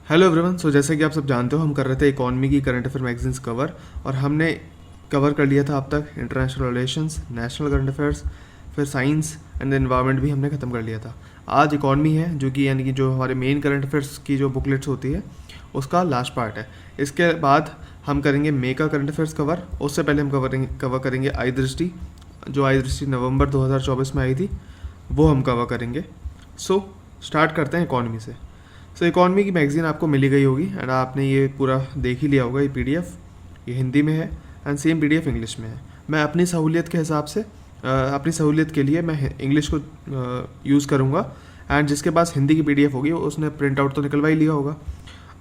Hello everyone. सो जैसे कि आप सब जानते हो, हम कर रहे थे इकोनॉमी की करंट अफेयर मैगजीन्स कवर, और हमने कवर कर लिया था अब तक international relations, national current affairs, फिर साइंस एंड एनवायरनमेंट भी हमने ख़त्म कर लिया था। आज इकोनॉमी है, जो कि यानी कि जो हमारे मेन करंट अफेयर्स की जो बुकलेट्स होती है उसका लास्ट पार्ट है। इसके बाद हम करेंगे मे का करंट अफेयर्स कवर। उससे पहले हम कवर करेंगे आई दृष्टि, जो आई दृष्टि नवंबर 2024 में आई थी, वो हम कवर करेंगे। सो स्टार्ट करते हैं इकोनॉमी से। सो इकोनॉमी की मैगज़ीन आपको मिली गई होगी एंड आपने ये पूरा देख ही लिया होगा। ये पीडीएफ ये हिंदी में है एंड सेम पीडीएफ इंग्लिश में है। मैं अपनी सहूलियत के हिसाब से अपनी सहूलियत के लिए मैं इंग्लिश को यूज़ करूँगा, एंड जिसके पास हिंदी की पीडीएफ होगी उसने प्रिंट आउट तो निकलवा ही लिया होगा।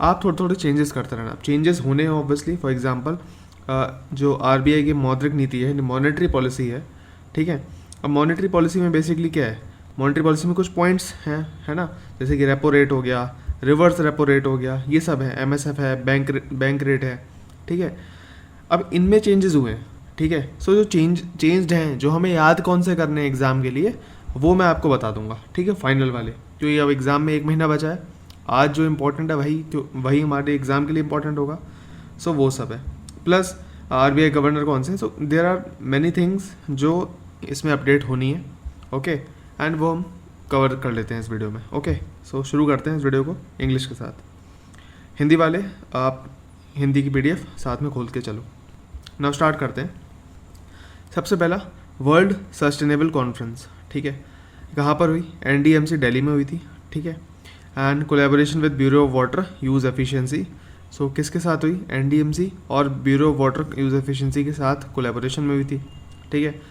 आप थोड़े थोड़े चेंजेस करते रहना। चेंजेस होने हैं ऑब्वियसली। फॉर एग्जांपल जो आरबीआई की मौद्रिक नीति है, मॉनेटरी पॉलिसी है, ठीक है। अब मॉनेटरी पॉलिसी में बेसिकली क्या है, मॉनेटरी पॉलिसी में कुछ पॉइंट्स हैं, है ना, जैसे कि रेपो रेट हो गया, रिवर्स रेपो रेट हो गया, ये सब है, एमएसएफ है, बैंक रेट है, ठीक है। अब इनमें चेंजेस हुए हैं, ठीक है। सो जो चेंज्ड हैं, जो हमें याद कौन से करने हैं एग्ज़ाम के लिए, वो मैं आपको बता दूंगा, ठीक है, फाइनल वाले। जो ये अब एग्ज़ाम में 1 महीना बचा है, आज जो इम्पोर्टेंट है वही हमारे एग्ज़ाम के लिए इम्पोर्टेंट होगा। सो वो सब है, प्लस आरबीआई गवर्नर कौन से। So there are many things जो इसमें अपडेट होनी है, ओके, एंड वो हम कवर कर लेते हैं इस वीडियो में। ओके, सो शुरू करते हैं इस वीडियो को इंग्लिश के साथ। हिंदी वाले आप हिंदी की पीडीएफ साथ में खोल के चलो। नाउ स्टार्ट करते हैं। सबसे पहला, वर्ल्ड सस्टेनेबल कॉन्फ्रेंस, ठीक है, कहाँ पर हुई? एनडीएमसी दिल्ली में हुई थी, ठीक है। And collaboration with bureau of water use efficiency. So किसके साथ हुई? एनडीएमसी और bureau of water use efficiency के साथ कोलैबोरेशन में हुई थी, ठीक है।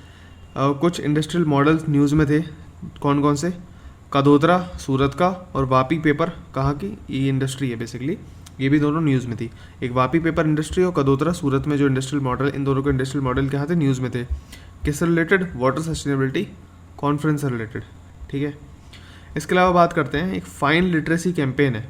कुछ इंडस्ट्रियल मॉडल्स न्यूज़ में थे, कौन कौन से? कदोदरा सूरत का और वापी पेपर कहाँ की? ये इंडस्ट्री है बेसिकली, ये भी दोनों न्यूज़ में थी। एक वापी पेपर इंडस्ट्री और कदोदरा सूरत में जो इंडस्ट्रियल मॉडल, इन दोनों के इंडस्ट्रियल मॉडल कहाँ थे? न्यूज़ में थे। किससे रिलेटेड? वाटर सस्टेनेबिलिटी कॉन्फ्रेंस से रिलेटेड, ठीक है। इसके अलावा बात करते हैं, एक फाइन लिटरेसी कैंपेन है,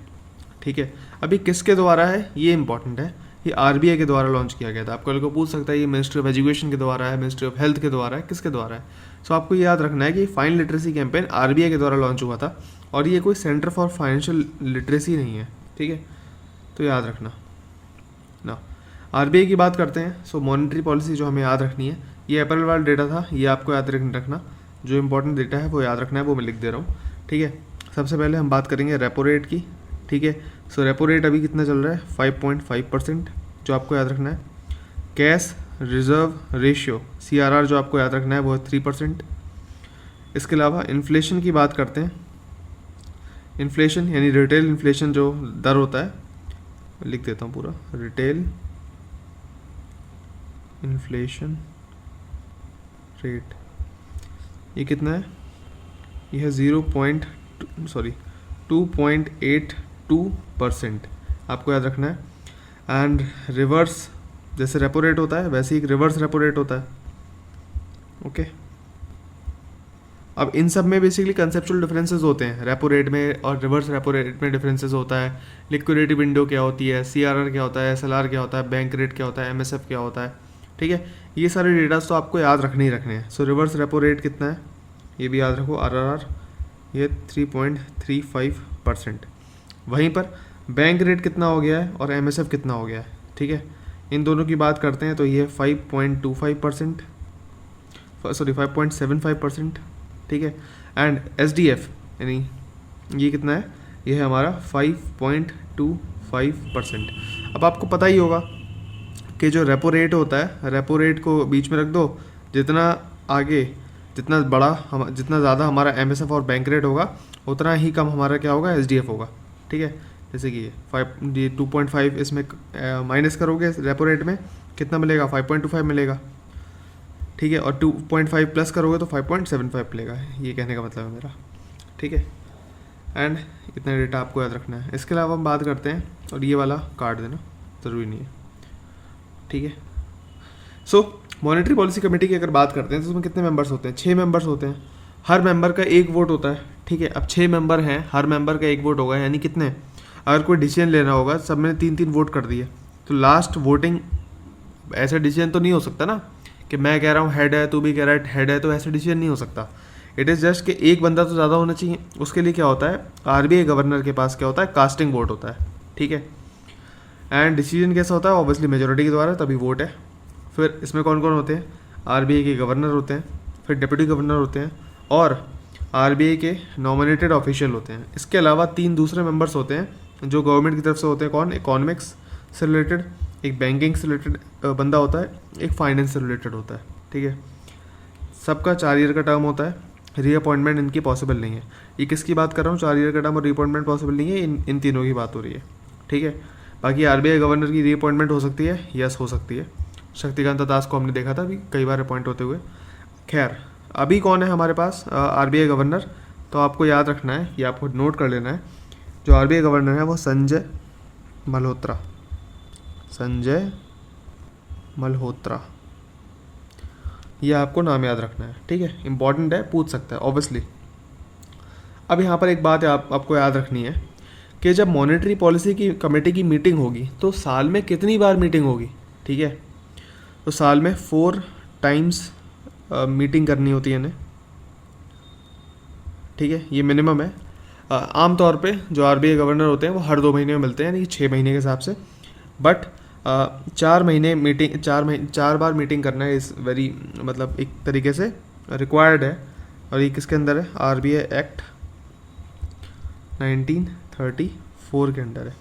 ठीक है। अभी किसके द्वारा है ये इंपॉर्टेंट है। ये आरबीआई के द्वारा लॉन्च किया गया था। आप कल को पूछ सकता है ये मिनिस्ट्री ऑफ एजुकेशन के द्वारा है, मिनिस्ट्री ऑफ हेल्थ के द्वारा है, किसके द्वारा है? सो आपको ये याद रखना है कि फाइन लिटरेसी कैंपेन आरबीआई के द्वारा लॉन्च हुआ था, और ये कोई सेंटर फॉर फाइनेंशियल लिटरेसी नहीं है, ठीक है, तो याद रखना ना। आरबीआई की बात करते हैं। सो मॉनेटरी पॉलिसी जो हमें याद रखनी है, ये अप्रैल वाला डेटा था, ये आपको याद रखना। जो इंपॉर्टेंट डेटा है वो याद रखना है, वो मैं लिख दे रहा हूँ, ठीक है। सबसे पहले हम बात करेंगे रेपो रेट की, ठीक है। सो रेपो रेट अभी कितना चल रहा है? 5.5%, जो आपको याद रखना है। कैश रिजर्व रेशियो CRR जो आपको याद रखना है वो है 3%। इसके अलावा इन्फ्लेशन की बात करते हैं। इन्फ्लेशन यानी रिटेल इन्फ्लेशन जो दर होता है, लिख देता हूँ पूरा, रिटेल इन्फ्लेशन रेट, ये कितना है? ये है 2.82% आपको याद रखना है। एंड रिवर्स, जैसे रेपो रेट होता है वैसे ही एक रिवर्स रेपो रेट होता है, ओके। अब इन सब में बेसिकली कंसेप्चुअल डिफरेंसेस होते हैं। रेपो रेट में और रिवर्स रेपो रेट में डिफरेंसेस होता है। लिक्विडिटी विंडो क्या होती है, CRR क्या होता है, SLR क्या होता है, बैंक रेट क्या होता है, MSF क्या होता है, ठीक है। ये सारे डेटास तो आपको याद रखने ही रखने हैं। सो रिवर्स रेपो रेट कितना है ये भी याद रखो, RRR, ये 3.35%। वहीं पर बैंक रेट कितना हो गया है और MSF कितना हो गया है, ठीक है। इन दोनों की बात करते हैं तो ये 5.25%, सॉरी 5.75%, ठीक है। एंड SDF यानी ये कितना है? ये है हमारा 5.25%। अब आपको पता ही होगा कि जो रेपो रेट होता है, रेपो रेट को बीच में रख दो, जितना आगे जितना ज़्यादा हमारा MSF और बैंक रेट होगा, उतना ही कम हमारा क्या होगा? SDF होगा, ठीक है। जैसे कि ये 2.5 इसमें माइनस करोगे रेपो रेट में, कितना मिलेगा? 5.25 मिलेगा, ठीक है। और 2.5 प्लस करोगे तो 5.75 मिलेगा। ये कहने का मतलब है मेरा, ठीक है। एंड इतना डेटा आपको याद रखना है। इसके अलावा हम बात करते हैं, और ये वाला काट देना, ज़रूरी नहीं है, ठीक है। सो मॉनेटरी पॉलिसी कमेटी की अगर बात करते हैं तो उसमें कितने मेंबर्स होते हैं? 6 मेंबर्स होते हैं। हर मेंबर का 1 वोट होता है, ठीक है। अब 6 मेंबर हैं, हर मेंबर का 1 वोट होगा, यानी कितने? अगर कोई डिसीजन लेना होगा, सब में 3-3 वोट कर दिए, तो लास्ट वोटिंग, ऐसा डिसीजन तो नहीं हो सकता ना कि मैं कह रहा हूँ हेड है, तू भी कह रहा है हेड है, तो ऐसा डिसीजन नहीं हो सकता। इट इज़ जस्ट कि एक बंदा तो ज़्यादा होना चाहिए। उसके लिए क्या होता है? आरबीआई गवर्नर के पास क्या होता है? कास्टिंग वोट होता है, ठीक है। एंड डिसीजन कैसा होता है, ऑब्वियसली मेजोरिटी के द्वारा, तभी वोट है। फिर इसमें कौन कौन होते हैं, आरबीआई के गवर्नर होते हैं, फिर डिप्टी गवर्नर होते हैं, और आरबीआई के नॉमिनेटेड ऑफिशियल होते हैं। इसके अलावा 3 दूसरे मेंबर्स होते हैं जो गवर्नमेंट की तरफ से होते हैं। कौन, इकोनॉमिक्स से रिलेटेड, एक बैंकिंग से रिलेटेड बंदा होता है, एक फाइनेंस से रिलेटेड होता है, ठीक है। सबका 4 ईयर का टर्म होता है, रीअपॉइंटमेंट इनकी पॉसिबल नहीं है। ये किसकी बात कर रहा हूँ, 4 ईयर का टर्म और रीअपॉइंटमेंट पॉसिबल नहीं है, इन तीनों की बात हो रही है, ठीक है। बाकी आरबीआई गवर्नर की रीअपॉइंटमेंट हो सकती है, यस हो सकती है। शक्तिकांत दास को हमने देखा था अभी कई बार अपॉइंट होते हुए। खैर, अभी कौन है हमारे पास आरबीआई गवर्नर, तो आपको याद रखना है, ये आपको नोट कर लेना है। जो आरबीआई गवर्नर है वो संजय मल्होत्रा, संजय मल्होत्रा, ये आपको नाम याद रखना है, ठीक है। इंपॉर्टेंट है, पूछ सकता है ऑब्वियसली। अब यहाँ पर एक बात है आपको याद रखनी है कि जब मॉनेटरी पॉलिसी की कमेटी की मीटिंग होगी तो साल में कितनी बार मीटिंग होगी, ठीक है। तो साल में 4 टाइम्स मीटिंग करनी होती है इन्हें, ठीक है। ये मिनिमम है। आमतौर पे जो आरबीआई गवर्नर होते हैं वो हर 2 महीने में मिलते हैं, यानी 6 महीने के हिसाब से। बट 4 बार मीटिंग करना है इस वेरी, मतलब एक तरीके से रिक्वायर्ड है। और ये किसके अंदर है, आरबीआई एक्ट 1934 के अंडर है,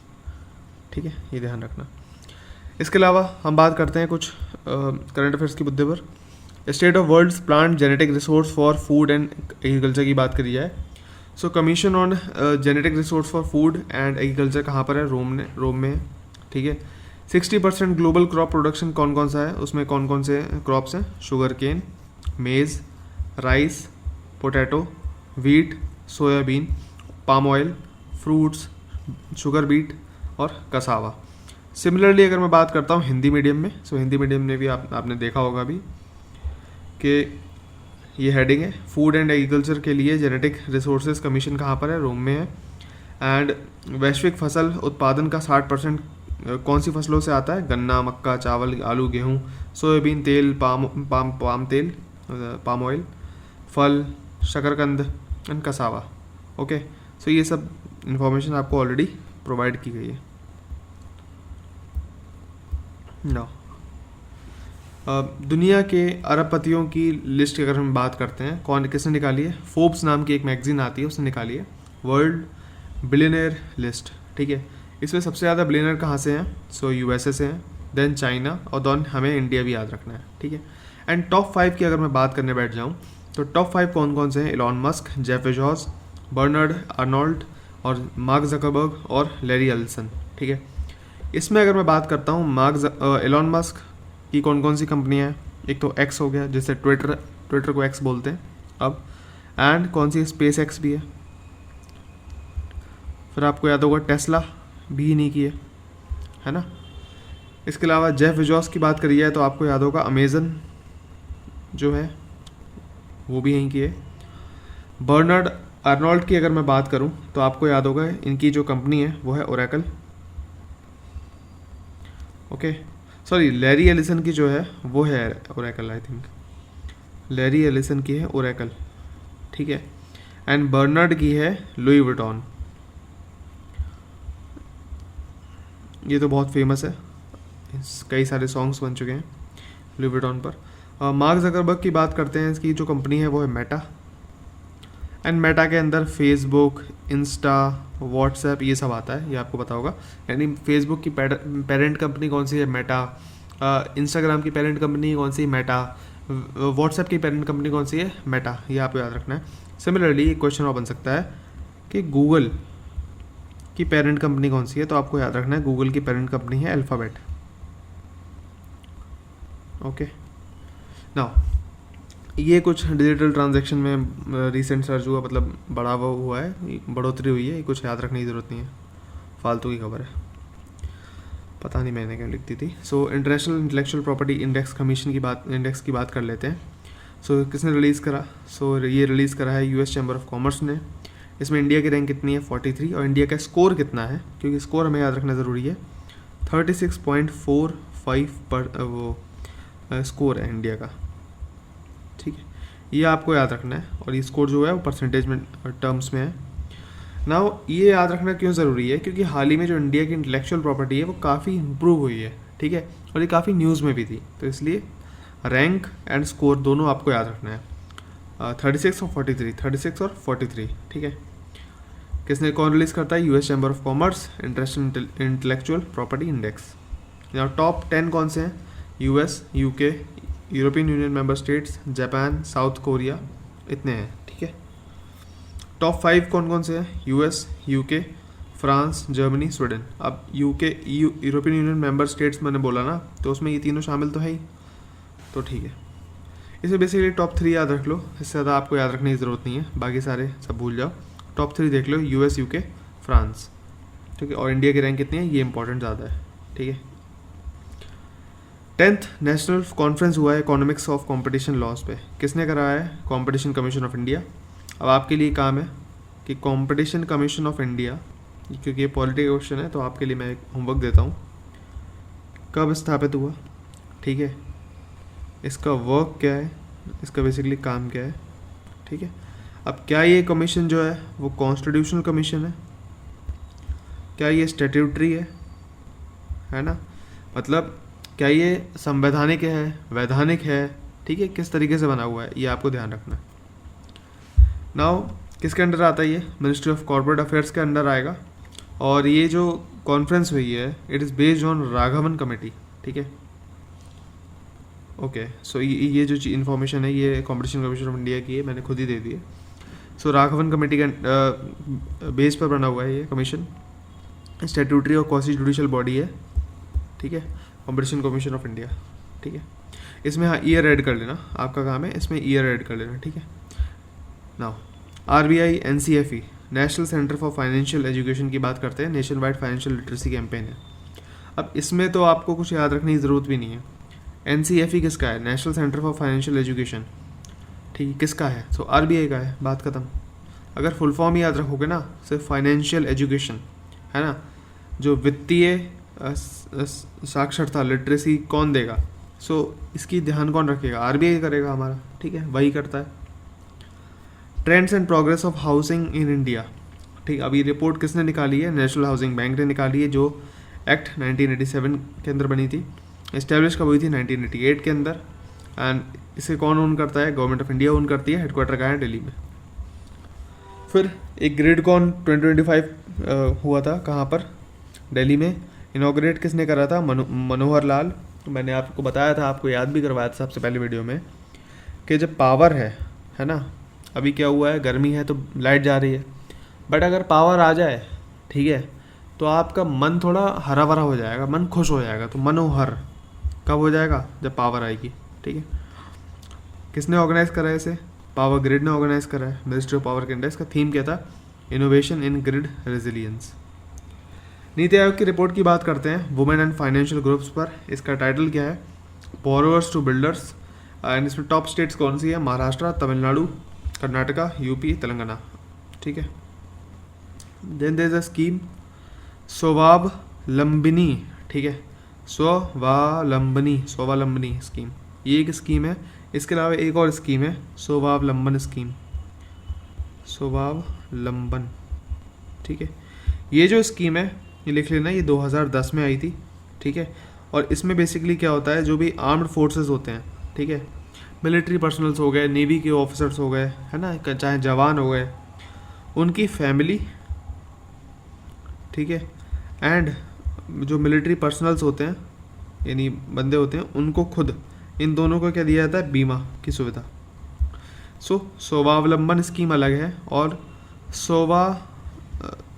ठीक है, ये ध्यान रखना। इसके अलावा हम बात करते हैं कुछ करंट अफेयर्स की मुद्दे पर। State of worlds plant genetic resource for food and agriculture की बात करी जाए। So commission on genetic resource for food and agriculture कहाँ पर है, रोम में है, ठीक है। 60% ग्लोबल क्रॉप प्रोडक्शन कौन कौन सा है, उसमें कौन कौन से क्रॉप्स हैं, शुगर केन, मेज़, rice, potato, wheat, soybean, palm oil, fruits, sugar beet और कसावा। सिमिलरली अगर मैं बात करता हूँ हिंदी मीडियम में, सो हिंदी मीडियम में भी आपने देखा होगा अभी कि ये हेडिंग है, फूड एंड एग्रीकल्चर के लिए जेनेटिक रिसोर्सेज कमीशन कहाँ पर है, रोम में है। एंड वैश्विक फसल उत्पादन का 60% कौन सी फसलों से आता है, गन्ना, मक्का, चावल, आलू, गेहूँ, सोयाबीन तेल, पाम तेल, पाम ऑयल, फल, शकरकंद एंड कसावा। ओके, सो ये सब इंफॉर्मेशन आपको ऑलरेडी प्रोवाइड की गई है। नो, दुनिया के अरबपतियों की लिस्ट की अगर हम बात करते हैं, कौन किसने निकाली है, फोर्ब्स नाम की एक मैगजीन आती है उसने निकाली है वर्ल्ड बिलियनर लिस्ट, ठीक है। इसमें सबसे ज़्यादा बिलियनर कहाँ से हैं, सो यूएसए से हैं, देन चाइना, और देन हमें इंडिया भी याद रखना है, ठीक है। एंड टॉप 5 की अगर मैं बात करने बैठ जाऊँ तो टॉप 5 कौन कौन से हैं, Elon Musk, Jeff Bezos, Bernard Arnold और मार्क ज़करबर्ग और लैरी एलिसन, ठीक है। इसमें अगर मैं बात करता हूँ एलॉन मस्क की कौन कौन सी कंपनियाँ हैं, एक तो एक्स हो गया, जैसे ट्विटर को एक्स बोलते हैं अब, एंड कौन सी स्पेस एक्स भी है, फिर आपको याद होगा टेस्ला भी नहीं की है ना। इसके अलावा जेफ बेजोस की बात करी जाए तो आपको याद होगा अमेजन जो है वो भी यहीं की है। बर्नार्ड अर्नोल्ड की अगर मैं बात करूं तो आपको याद होगा इनकी जो कंपनी है वो है Oracle, okay. Sorry, Larry Ellison की जो है वो है Oracle, I think Larry Ellison की है ओरेकल, ठीक है। एंड बर्नार्ड की है लुई विटॉन, ये तो बहुत फेमस है, कई सारे सॉन्ग्स बन चुके हैं लुई विटॉन पर। मार्क ज़करबर्ग की बात करते हैं, इसकी जो कंपनी है वो है मेटा, एंड मेटा के अंदर फेसबुक, इंस्टा, व्हाट्सएप ये सब आता है, ये आपको पता होगा। यानी फेसबुक की पेरेंट कंपनी कौन सी है, मेटा। इंस्टाग्राम की पेरेंट कंपनी कौन सी है, मेटा। व्हाट्सएप की पेरेंट कंपनी कौन सी है, मेटा, ये आपको याद रखना है। सिमिलरली एक क्वेश्चन और बन सकता है कि गूगल की पेरेंट कंपनी कौन सी है, तो आपको याद रखना है गूगल की पेरेंट कंपनी है अल्फ़ाबेट, ओके। नाउ ये कुछ डिजिटल ट्रांजैक्शन में रिसेंट सर्च हुआ, मतलब बढ़ावा हुआ है, बढ़ोतरी हुई है, ये कुछ याद रखने की ज़रूरत नहीं है, फालतू की खबर है, पता नहीं मैंने क्या लिख दी थी। So international intellectual property index commission की बात कर लेते हैं। सो किसने रिलीज़ करा, सो ये रिलीज़ करा है यूएस चैम्बर ऑफ कॉमर्स ने। इसमें इंडिया की रैंक कितनी है, 43, और इंडिया का स्कोर कितना है, क्योंकि स्कोर हमें याद रखना ज़रूरी है, 36.45 पर वो स्कोर है इंडिया का, ठीक है, ये आपको याद रखना है। और ये स्कोर जो है वो परसेंटेज में टर्म्स में है। नाउ ये याद रखना क्यों ज़रूरी है, क्योंकि हाल ही में जो इंडिया की इंटेलेक्चुअल प्रॉपर्टी है वो काफ़ी इम्प्रूव हुई है, ठीक है, और ये काफ़ी न्यूज़ में भी थी, तो इसलिए रैंक एंड स्कोर दोनों आपको याद रखना है। 36 और 43, 36 और 43, ठीक है। किसने कौन रिलीज़ करता है? US chamber of commerce international intellectual property index. यहाँ टॉप 10 कौन से हैं? US, UK, European union member states, Japan, south Korea, इतने हैं, ठीक है। टॉप 5 कौन कौन से हैं? US, UK, France, Germany, Sweden. अब UK European union member states मैंने बोला ना, तो उसमें ये तीनों शामिल तो है ही, तो ठीक है। इसे बेसिकली टॉप 3 याद रख लो, इससे ज़्यादा आपको याद रखने की ज़रूरत नहीं है, बाकी सारे सब भूल जाओ। टॉप 3 देख लो, यूएस, यूके, फ्रांस, ठीक है। और इंडिया की रैंक कितनी है ये इंपॉर्टेंट ज़्यादा है, ठीक है। 10th नेशनल कॉन्फ्रेंस हुआ है इकोनॉमिक्स ऑफ कंपटीशन लॉस पे, किसने कराया है? Competition commission of India. अब आपके लिए काम है कि कंपटीशन कमीशन ऑफ इंडिया, क्योंकि ये पॉलिटिकल क्वेश्चन है तो आपके लिए मैं एक होमवर्क देता हूँ, कब स्थापित हुआ, ठीक है, इसका वर्क क्या है, इसका बेसिकली काम क्या है, ठीक है। अब क्या ये कमीशन जो है वो कॉन्स्टिट्यूशनल कमीशन है, क्या ये स्टैट्यूटरी है ना, मतलब क्या ये संवैधानिक है, वैधानिक है, ठीक है, किस तरीके से बना हुआ है ये आपको ध्यान रखना है। नाउ किसके अंडर आता है ये? मिनिस्ट्री ऑफ कॉर्पोरेट अफेयर्स के अंडर आएगा, और ये जो कॉन्फ्रेंस हुई है it is based on Raghavan committee, ठीक है। ओके, सो ये जो इन्फॉर्मेशन है ये कंपटीशन कमीशन ऑफ इंडिया की है, मैंने खुद ही दे दी है। सो राघवन कमेटी के बेस पर बना हुआ है ये कमीशन, स्टैट्यूटरी और क्वासी जुडिशियल बॉडी है, ठीक है, कंपटीशन कमीशन ऑफ इंडिया, ठीक है। इसमें हाँ ईयर ऐड कर लेना, आपका काम है इसमें ईयर ऐड कर लेना, ठीक है। Now RBI NCFE national centre for financial education की बात करते हैं, nation wide financial literacy campaign है। अब इसमें तो आपको कुछ याद रखने की ज़रूरत भी नहीं है। एनसीएफई किसका है? National centre for financial education, ठीक है, किसका है? सो आरबीआई का है, बात खत्म। अगर फुल फॉर्म याद रखोगे ना, सिर्फ फाइनेंशियल एजुकेशन है ना, जो वित्तीय साक्षरता लिटरेसी कौन देगा? सो इसकी ध्यान कौन रखेगा? आरबीआई करेगा हमारा, ठीक है, वही करता है। Trends and progress of housing in India, ठीक, अब ये रिपोर्ट किसने निकाली है? नेशनल हाउसिंग बैंक ने निकाली है, जो एक्ट 1987 के अंदर बनी थी। इस्टेब्लिश कब हुई थी? 1988 के अंदर। एंड इसे कौन ओन करता है? गवर्नमेंट ऑफ इंडिया ओन करती है, हेडक्वार्टर का है दिल्ली में। फिर एक ग्रिडकॉन 2025 हुआ था, कहाँ पर? दिल्ली में। इनॉग्रेट किसने करा था? मनोहर लाल। मैंने आपको बताया था, आपको याद भी करवाया था सबसे पहले वीडियो में, कि जब पावर है ना, अभी क्या हुआ है, गर्मी है तो लाइट जा रही है, बट अगर पावर आ जाए, ठीक है, तो आपका मन थोड़ा हरा भरा हो जाएगा, मन खुश हो जाएगा। तो मनोहर कब हो जाएगा? जब पावर आएगी, ठीक है। किसने ऑर्गेनाइज करा है इसे? पावर ग्रिड ने ऑर्गेनाइज करा है, मिनिस्ट्री ऑफ पावर के अंडर। इसका थीम क्या था? Innovation in grid resilience. NITI Aayog की रिपोर्ट की बात करते हैं, वुमेन एंड फाइनेंशियल ग्रुप्स पर। इसका टाइटल क्या है? Borrowers to builders. एंड इसमें टॉप स्टेट्स कौन सी है? महाराष्ट्र, तमिलनाडु, कर्नाटका, यूपी, तेलंगाना, ठीक है। Then there is a scheme Swavalambini, ठीक है, स्वावलंबनी स्कीम, ये एक स्कीम है। इसके अलावा एक और स्कीम है, स्वावलंबन स्कीम, स्वावलंबन, ठीक है। ये जो स्कीम है ये लिख लेना, ये 2010 में आई थी, ठीक है। और इसमें बेसिकली क्या होता है, जो भी आर्म्ड फोर्सेस होते हैं, ठीक है, मिलिट्री पर्सनल्स हो गए, नेवी के ऑफिसर्स हो गए, है ना, चाहे जवान हो गए, उनकी फैमिली, ठीक है, एंड जो मिलिट्री पर्सनल्स होते हैं यानी बंदे होते हैं, उनको खुद, इन दोनों को क्या दिया जाता है? बीमा की सुविधा। सो स्वावलंबन स्कीम अलग है और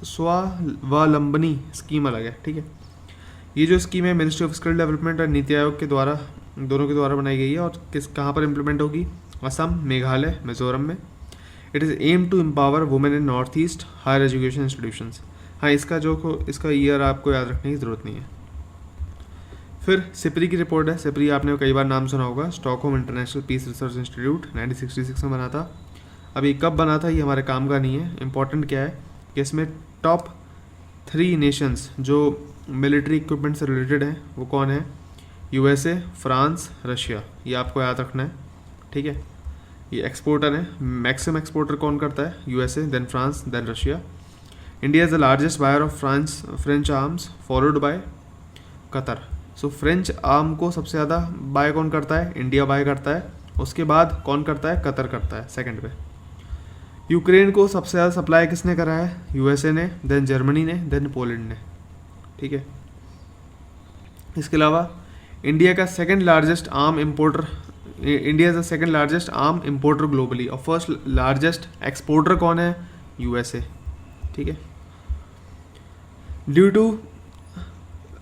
स्वावलंबनी स्कीम अलग है, ठीक है। ये जो स्कीम है मिनिस्ट्री ऑफ स्किल डेवलपमेंट और नीति आयोग के द्वारा, दोनों के द्वारा बनाई गई है। और कहाँ पर इम्प्लीमेंट होगी? असम, मेघालय, मिजोरम में। It is aim to empower women in North East higher education institutions. हाँ, इसका ईयर आपको याद रखने की ज़रूरत नहीं है। फिर सिपरी की रिपोर्ट है। सिपरी आपने कई बार नाम सुना होगा, Stockholm International Peace Research Institute, 1966 में बना था। अब ये कब बना था ये हमारे काम का नहीं है, इम्पॉर्टेंट क्या है कि इसमें टॉप 3 नेशंस जो मिलिट्री इक्विपमेंट से रिलेटेड हैं वो कौन है? यूएसए, फ्रांस, रशिया, ये आपको याद रखना है, ठीक है। ये एक्सपोर्टर है, मैक्सिमम एक्सपोर्टर कौन करता है? USA, then France, then Russia. India is the largest buyer of French arms followed by Qatar. So French arm को सबसे ज़्यादा बाय कौन करता है? इंडिया बाय करता है। उसके बाद कौन करता है? कतर करता है सेकंड पे। यूक्रेन को सबसे ज़्यादा सप्लाई किसने करा है? यूएसए ने, देन जर्मनी ने, देन पोलैंड ने। ठीक है। इसके अलावा इंडिया का second largest arm importer, India is the second largest arm importer globally, और फर्स्ट लार्जेस्ट एक्सपोर्टर कौन है? यूएसए। ठीक है। Due to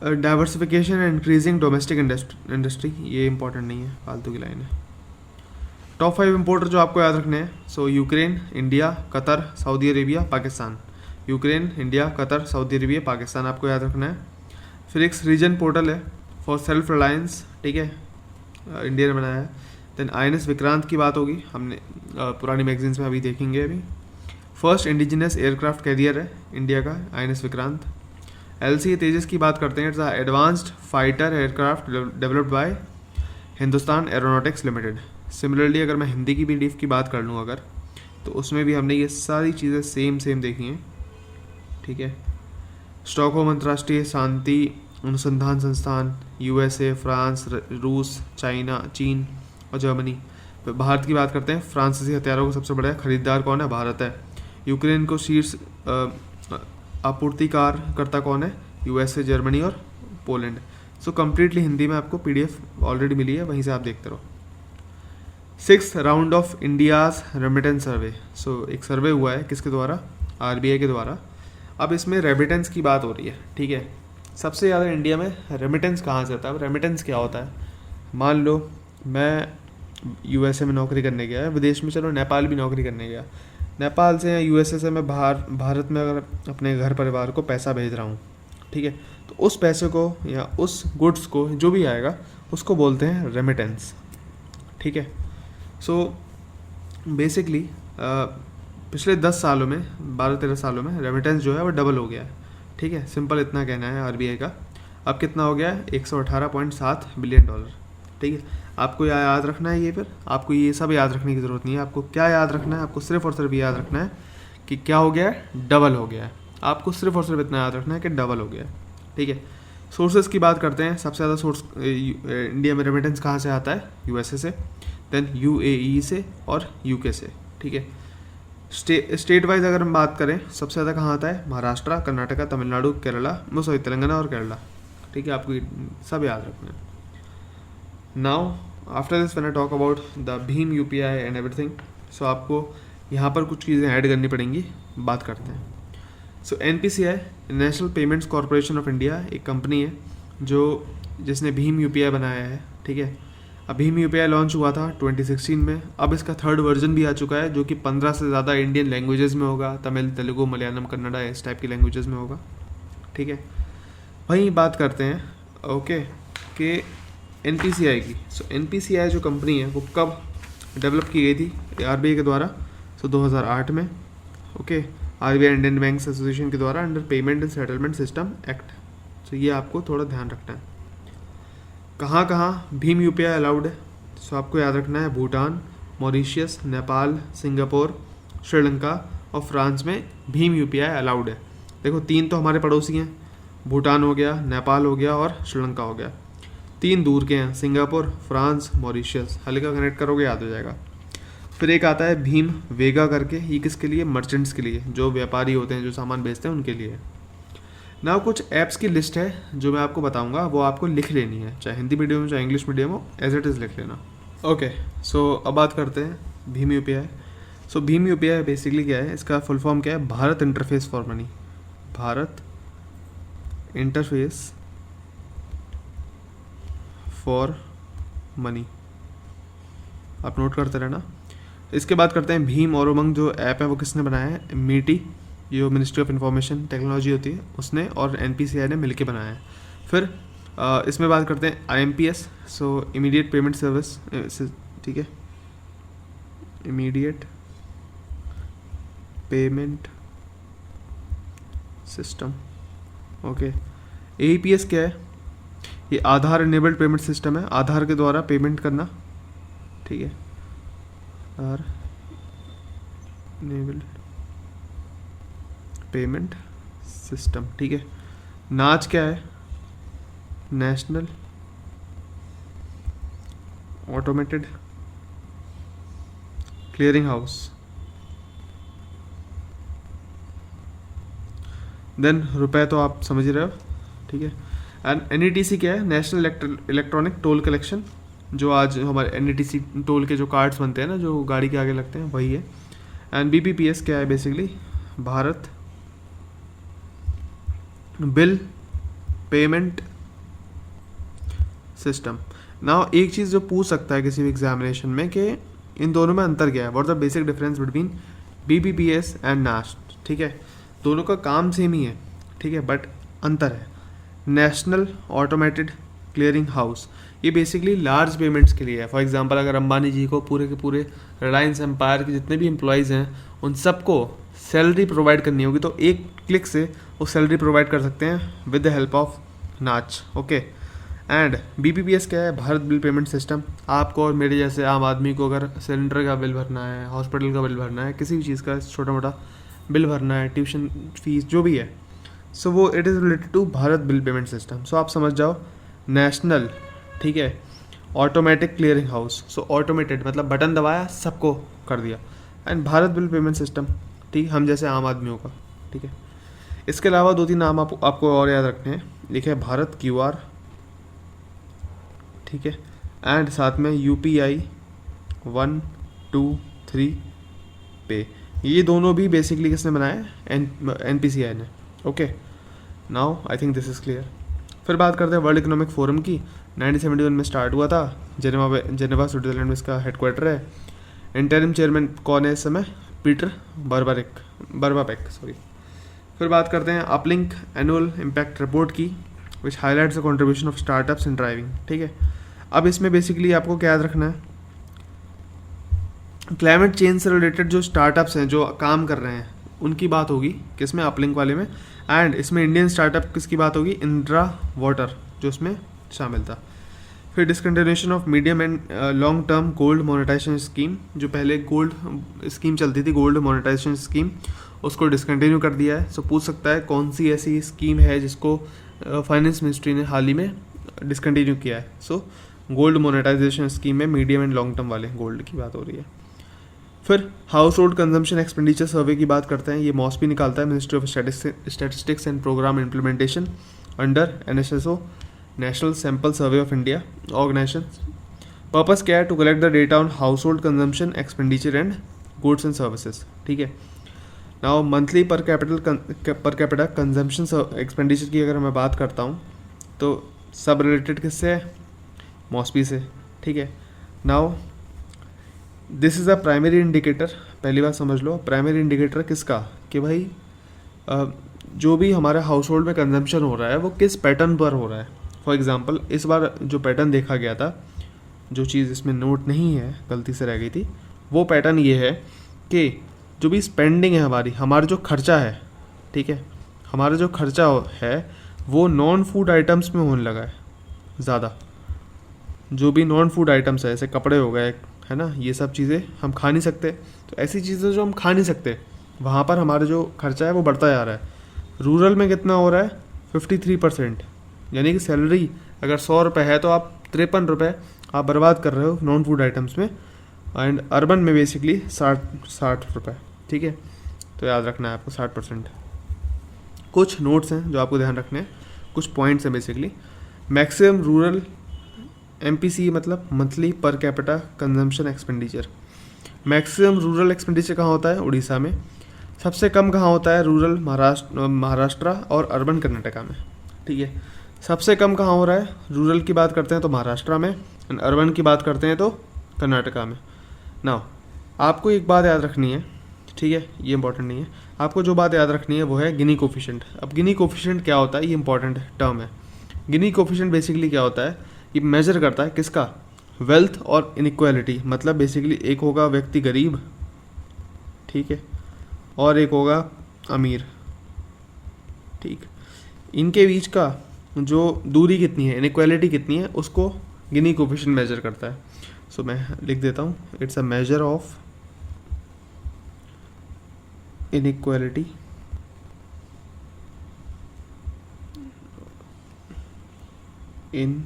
diversification and increasing domestic industry, ये इंपॉर्टेंट नहीं है, फालतू की लाइन है। टॉप 5 इम्पोर्टर जो आपको याद रखने हैं, सो Ukraine, India, Qatar, Saudi Arabia, Pakistan. Ukraine, India, Qatar, Saudi Arabia, Pakistan आपको याद रखना है। फिर एक रीजन पोर्टल है फॉर सेल्फ रिलायंस, ठीक है, इंडिया ने बनाया है। देन INS विक्रांत की बात होगी, हमने पुरानी मैगजीन्स में अभी देखेंगे। अभी फर्स्ट इंडिजिनस एयरक्राफ्ट कैरियर है इंडिया का INS विक्रांत। LCA तेजस की बात करते हैं, it's advanced fighter aircraft developed by Hindustan Aeronautics limited. Similarly अगर मैं हिंदी की PDF की बात कर लूँ अगर, तो उसमें भी हमने ये सारी चीज़ें सेम देखी हैं। ठीक है। स्टॉकहोम अंतर्राष्ट्रीय शांति अनुसंधान संस्थान, USA, फ्रांस, रूस, चाइना, चीन और जर्मनी। भारत की बात करते हैं, फ्रांसीसी हथियारों का सबसे बड़ा खरीदार कौन है? भारत है। यूक्रेन को शीर्ष आपूर्तिकार करता कौन है? USA, जर्मनी और पोलैंड। सो कम्प्लीटली हिंदी में आपको PDF ऑलरेडी मिली है, वहीं से आप देखते रहो। 6th round of India's remittance survey. So एक सर्वे हुआ है किसके द्वारा? RBI के द्वारा। अब इसमें रेमिटेंस की बात हो रही है। ठीक है। सबसे ज़्यादा इंडिया में रेमिटेंस कहाँ से आता है? रेमिटेंस क्या होता है? मान लो मैं USA में नौकरी करने गया, विदेश में, चलो नेपाल भी नौकरी करने गया, नेपाल से या USA से मैं भारत में अगर अपने घर परिवार को पैसा भेज रहा हूँ, ठीक है, तो उस पैसे को या उस गुड्स को जो भी आएगा उसको बोलते हैं रेमिटेंस। ठीक है। सो बेसिकली पिछले 10 सालों में, 12-13 सालों में रेमिटेंस जो है वो डबल हो गया है। ठीक है। सिंपल इतना कहना है RBI का। अब कितना हो गया है? $118.7 बिलियन। ठीक है। आपको याद रखना है ये, फिर आपको ये सब याद रखने की ज़रूरत नहीं है। आपको क्या याद रखना है? आपको सिर्फ और सिर्फ याद रखना है कि क्या हो गया है? डबल हो गया है। आपको सिर्फ और सिर्फ इतना याद रखना है कि डबल हो गया है। ठीक है। सोर्सेज की बात करते हैं। सबसे ज़्यादा सोर्स इंडिया में रेमिटेंस कहाँ से आता है? USA से, देन UAE से और UK से। ठीक है। स्टेट वाइज अगर हम बात करें, सबसे ज़्यादा कहाँ आता है? महाराष्ट्र, कर्नाटका, तमिलनाडु, केरला, तेलंगाना और केरला। ठीक है। आपको सब याद रखना है। Now after this when I talk about the भीम UPI एंड एवरीथिंग, सो आपको यहाँ पर कुछ चीज़ें ऐड करनी पड़ेंगी। बात करते हैं। सो NPCI, national payments corporation of India, एक कंपनी है जिसने भीम UPI बनाया है। ठीक है। अब भीम UPI लॉन्च हुआ था 2016 में। अब इसका 3rd वर्जन भी आ चुका है, जो कि 15 से ज़्यादा इंडियन लैंग्वेजेस में होगा। तमिल, तेलुगु, मलयालम, कन्नड़ा, इस टाइप की लैंग्वेजेस में होगा। ठीक है। वहीं बात करते हैं ओके कि NPCI की। सो NPCI जो कंपनी है वो कब डेवलप की गई थी? RBI के द्वारा। सो 2008 में। Okay. RBI Indian banks association के द्वारा under payment and settlement system act. So ये आपको थोड़ा ध्यान रखना है। कहाँ कहाँ भीम UPI अलाउड है? सो आपको याद रखना है, भूटान, मॉरिशियस, नेपाल, सिंगापुर, श्रीलंका और फ्रांस में भीम UPI अलाउड है। देखो 3 तो हमारे पड़ोसी हैं, भूटान हो गया, नेपाल हो गया और श्रीलंका हो गया। 3 दूर के हैं, सिंगापुर, फ्रांस, मॉरिशियस। हल्का कनेक्ट करोगे याद हो जाएगा। फिर एक आता है भीम वेगा करके, ये किसके लिए? मर्चेंट्स के लिए, जो व्यापारी होते हैं, जो सामान बेचते हैं, उनके लिए। ना कुछ ऐप्स की लिस्ट है जो मैं आपको बताऊंगा, वो आपको लिख लेनी है, चाहे हिंदी मीडियम हो चाहे इंग्लिश मीडियम हो, एज इट इज़ लिख लेना। ओके। सो अब बात करते हैं भीम UPI। सो भीम UPI बेसिकली क्या है? इसका फुल फॉर्म क्या है? Bharat interface for money. Bharat interface for money, आप नोट करते रहना। इसके बाद करते हैं भीम और उमंग जो ऐप है वो किसने बनाया है? MeitY, जो मिनिस्ट्री ऑफ इंफॉर्मेशन टेक्नोलॉजी होती है, उसने और NPCI ने मिलकर बनाया है। फिर इसमें बात करते हैं IMPS, सो इमीडिएट पेमेंट सर्विस। ठीक है। Immediate payment system. Okay. AEPS क्या है? ये आधार इनेबल्ड पेमेंट सिस्टम है, आधार के द्वारा पेमेंट करना। ठीक है। आधार इनेबल्ड पेमेंट सिस्टम, ठीक है। नाच क्या है? National Automated Clearing House. Then रुपए तो आप समझ ही रहे हो, ठीक है। एंड NETC क्या है? नेशनल इलेक्ट्रॉनिक टोल कलेक्शन, जो आज हमारे NETC टोल के जो कार्ड्स बनते हैं ना, जो गाड़ी के आगे लगते हैं, वही है। एंड BPPS क्या है? Basically Bharat bill payment system. Now एक चीज़ जो पूछ सकता है किसी भी एग्जामिनेशन में कि इन दोनों में अंतर क्या है, what the basic difference between BPPS and NAST, ठीक है। दोनों का काम सेम ही है, ठीक है, बट अंतर है। नेशनल ऑटोमेटेड क्लियरिंग हाउस, ये बेसिकली लार्ज पेमेंट्स के लिए है। फॉर एग्जांपल अगर अंबानी जी को पूरे के पूरे रिलायंस एम्पायर के जितने भी एम्प्लॉयज़ हैं उन सबको सैलरी प्रोवाइड करनी होगी, तो एक क्लिक से वो सैलरी प्रोवाइड कर सकते हैं विद द हेल्प ऑफ नाच, ओके। एंड BPPS क्या है? Bharat bill payment system. आपको और मेरे जैसे आम आदमी को अगर सिलेंडर का बिल भरना है, हॉस्पिटल का बिल भरना है, किसी भी चीज़ का छोटा मोटा बिल भरना है, ट्यूशन फीस जो भी है, सो वो it is related to Bharat bill payment system. So आप समझ जाओ नेशनल, ठीक है, automatic clearing house. So automated मतलब बटन दबाया सबको कर दिया, and Bharat bill payment system, ठीक, हम जैसे आम आदमियों का, ठीक है। इसके अलावा 2-3 नाम आपको और याद रखने हैं। एक है भारत QR, ठीक है, एंड साथ में UPI 1, 2, 3 पे। ये दोनों भी बेसिकली किसने बनाया है? NPCI ने, okay. Now I think this is clear. फिर बात करते हैं वर्ल्ड इकोनॉमिक फोरम की। 1971 में स्टार्ट हुआ था, जेनेवा स्विट्जरलैंड में इसका हेडक्वार्टर है। इंटरिम चेयरमैन कौन है इस समय? पीटर बर्बापेक, सॉरी। फिर बात करते हैं अपलिंक एनुअल इम्पैक्ट रिपोर्ट की, which highlights the contribution of startups in driving, ठीक है। अब इसमें बेसिकली आपको क्या याद रखना है? क्लाइमेट चेंज से रिलेटेड जो स्टार्टअप्स हैं जो काम कर रहे हैं उनकी बात होगी किसमें? अपलिंक वाले में। एंड इसमें इंडियन स्टार्टअप किसकी बात होगी? इंद्रा वाटर, जो इसमें शामिल था। फिर discontinuation of medium and long term gold monetisation scheme, जो पहले गोल्ड स्कीम चलती थी, गोल्ड मोनेटाइजेशन स्कीम, उसको डिसकंटिन्यू कर दिया है। सो पूछ सकता है कौन सी ऐसी स्कीम है जिसको फाइनेंस मिनिस्ट्री ने हाल ही में डिसकंटिन्यू किया है। सो गोल्ड मोनेटाइजेशन स्कीम में मीडियम एंड लॉन्ग टर्म वाले गोल्ड की बात हो रही है। फिर household consumption expenditure survey की बात करते हैं। ये मॉस्पी निकालता है, Ministry of Statistics and Programme Implementation under NSSO, National Sample Survey of India Organisation. Purpose क्या है? To collect the data on household consumption expenditure and goods and services, ठीक है। Now monthly per capita consumption expenditure की अगर मैं बात करता हूँ तो सब रिलेटेड किससे है? मॉस्पी से, ठीक है। Now this is a primary indicator, पहली बात समझ लो। प्राइमरी इंडिकेटर किसका? कि भाई जो भी हमारा हाउस होल्ड में कंजम्पशन हो रहा है वो किस पैटर्न पर हो रहा है। फॉर एग्जांपल इस बार जो पैटर्न देखा गया था, जो चीज़ इसमें नोट नहीं है, गलती से रह गई थी, वो पैटर्न ये है कि जो भी स्पेंडिंग है हमारा जो खर्चा है, ठीक है, हमारा जो खर्चा है वो नॉन फूड आइटम्स में होने लगा है ज़्यादा। जो भी नॉन फूड आइटम्स है, जैसे कपड़े हो गए, है ना, ये सब चीज़ें हम खा नहीं सकते, तो ऐसी चीज़ें जो हम खा नहीं सकते वहाँ पर हमारा जो खर्चा है वो बढ़ता जा रहा है। रूरल में कितना हो रहा है? 53%, यानी कि सैलरी अगर 100 रुपये है तो आप 53 रुपये आप बर्बाद कर रहे हो नॉन फूड आइटम्स में, एंड अर्बन में बेसिकली 60 रुपये, ठीक है। तो याद रखना है आपको 60%। कुछ नोट्स हैं जो आपको ध्यान रखने हैं, कुछ पॉइंट्स हैं बेसिकली। मैक्सिमम रूरल MPC मतलब monthly per capita consumption expenditure. Maximum rural expenditure कहाँ होता है? उड़ीसा में। सबसे कम कहाँ होता है? रूरल महाराष्ट्र और अर्बन कर्नाटका में, ठीक है। सबसे कम कहाँ हो रहा है? रूरल की बात करते हैं तो महाराष्ट्र में, एंड अर्बन की बात करते हैं तो कर्नाटका में। नाउ आपको एक बात याद रखनी है, ठीक है, ये इंपॉर्टेंट नहीं है, आपको जो बात याद रखनी है वो है गिनी कोफिशिएंट। अब गिनी कोफिशिएंट क्या होता है? ये इंपॉर्टेंट टर्म है। गिनी कोफिशिएंट बेसिकली क्या होता है? ये मेजर करता है किसका? वेल्थ और इनइक्वालिटी, मतलब बेसिकली एक होगा व्यक्ति गरीब, ठीक है, और एक होगा अमीर, ठीक। इनके बीच का जो दूरी कितनी है, इनइक्वालिटी कितनी है, उसको गिनी कोफिशिएंट मेजर करता है। सो मैं लिख देता हूँ, it's a measure of inequality in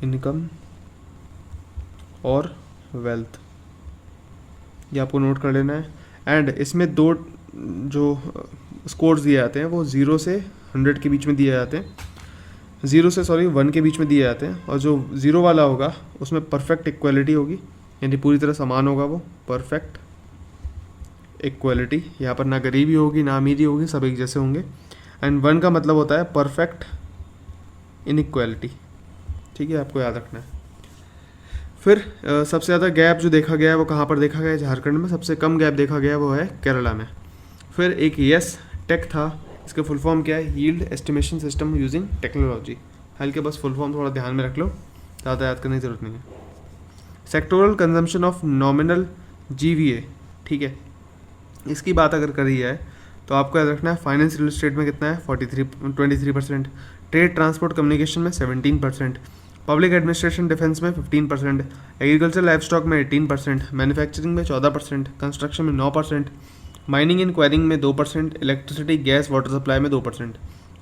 income और वेल्थ, ये आपको नोट कर लेना है। एंड इसमें दो जो स्कोर्स दिए जाते हैं वो 0 से 100 के बीच में दिए जाते हैं, 1 के बीच में दिए जाते हैं। और जो 0 वाला होगा उसमें परफेक्ट इक्वलिटी होगी, यानी पूरी तरह समान होगा वो, परफेक्ट इक्वलिटी। यहाँ पर ना गरीबी होगी ना अमीरी होगी, सब एक जैसे होंगे। एंड 1 का मतलब होता है परफेक्ट इनइक्वालिटी, ठीक है, आपको याद रखना है। फिर सबसे ज़्यादा गैप जो देखा गया है वो कहाँ पर देखा गया है? झारखंड में। सबसे कम गैप देखा गया वो है केरला में। फिर एक यस टेक था, इसका फुल फॉर्म क्या है? Yield estimation system using technology. हल्के बस फुल फॉर्म थोड़ा ध्यान में रख लो, ज़्यादा याद करने की जरूरत नहीं है। Sectoral consumption of nominal GVA, ठीक है, इसकी बात अगर करी जाए तो आपको याद रखना है फाइनेंस रियल एस्टेट में कितना है? 23%, ट्रेड ट्रांसपोर्ट कम्युनिकेशन में 17%, पब्लिक एडमिनिस्ट्रेशन डिफेंस में 15%, एग्रीकल्चर लाइफ स्टॉक में 18%, मैन्युफैक्चरिंग में 14%, कंस्ट्रक्शन में 9%, माइनिंग एंड क्वायरिंग में 2%, इलेक्ट्रिसिटी गैस वाटर सप्लाई में 2%,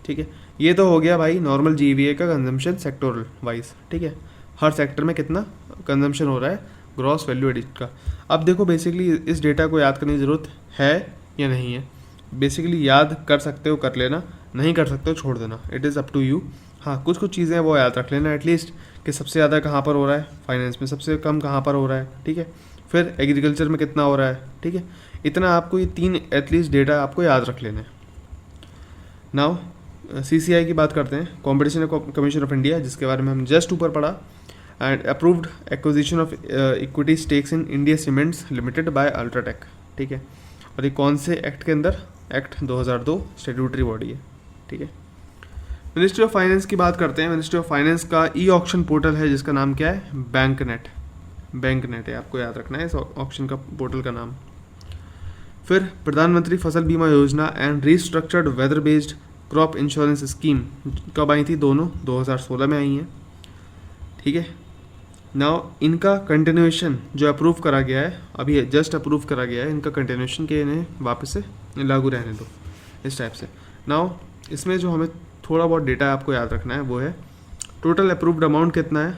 ठीक है। ये तो हो गया भाई नॉर्मल GVA का कंजम्पशन सेक्टोरल वाइज, ठीक है, हर सेक्टर में कितना कंजम्पशन हो रहा है ग्रॉस वैल्यू एडिशन का। अब देखो बेसिकली इस डेटा को याद करने की ज़रूरत है या नहीं है? बेसिकली याद कर सकते हो कर लेना, नहीं कर सकते हो छोड़ देना, it is up to you. हाँ, कुछ कुछ चीज़ें वो याद रख लेना एटलीस्ट कि सबसे ज़्यादा कहाँ पर हो रहा है फाइनेंस में, सबसे कम कहाँ पर हो रहा है, ठीक है, फिर एग्रीकल्चर में कितना हो रहा है, ठीक है। इतना आपको ये 3 एटलीस्ट डेटा आपको याद रख लेना है। नाउ CCI की बात करते हैं, कॉम्पिटिशन कमीशन ऑफ इंडिया, जिसके बारे में हम जस्ट ऊपर पढ़ा। And approved acquisition of equity stakes in India cements limited by UltraTech, ठीक है। और ये कौन से एक्ट के अंदर? एक्ट 2002 स्टैट्यूटरी बॉडी है, ठीक है। मिनिस्ट्री ऑफ फाइनेंस की बात करते हैं। मिनिस्ट्री ऑफ फाइनेंस का ऑक्शन पोर्टल है जिसका नाम क्या है? बैंकनेट है, आपको याद रखना है इस ऑक्शन का पोर्टल का नाम। फिर प्रधानमंत्री Fasal Bima Yojana and restructured weather based crop insurance scheme कब आई थी? दोनों 2016 में आई हैं, ठीक है। नाउ इनका कंटिन्यूएशन जो अप्रूव करा गया है, अभी जस्ट अप्रूव करा गया है, इनका कंटिन्यूएशन के इन्हें वापस से लागू रहने दो, इस टाइप से। नाउ इसमें जो हमें थोड़ा बहुत डेटा आपको याद रखना है वो है टोटल अप्रूव्ड अमाउंट कितना है?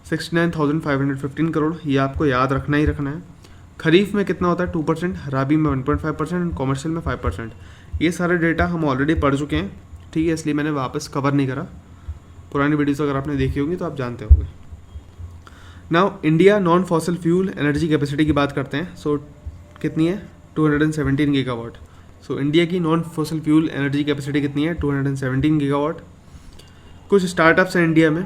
69,515 करोड़, ये आपको याद रखना ही रखना है। खरीफ में कितना होता है? 2%, राबी में 1.5% और कॉमर्शियल में 5%। ये सारे डेटा हम ऑलरेडी पढ़ चुके हैं, ठीक है, इसलिए मैंने वापस कवर नहीं करा। पुरानी वीडियोस अगर आपने देखी होगी तो आप जानते होंगे। Now India non fossil fuel energy capacity की बात करते हैं। सो कितनी है? 217 गीगावाट। सो इंडिया की non fossil fuel energy capacity कितनी है? 217 गीगावाट। कुछ स्टार्टअप्स हैं इंडिया में,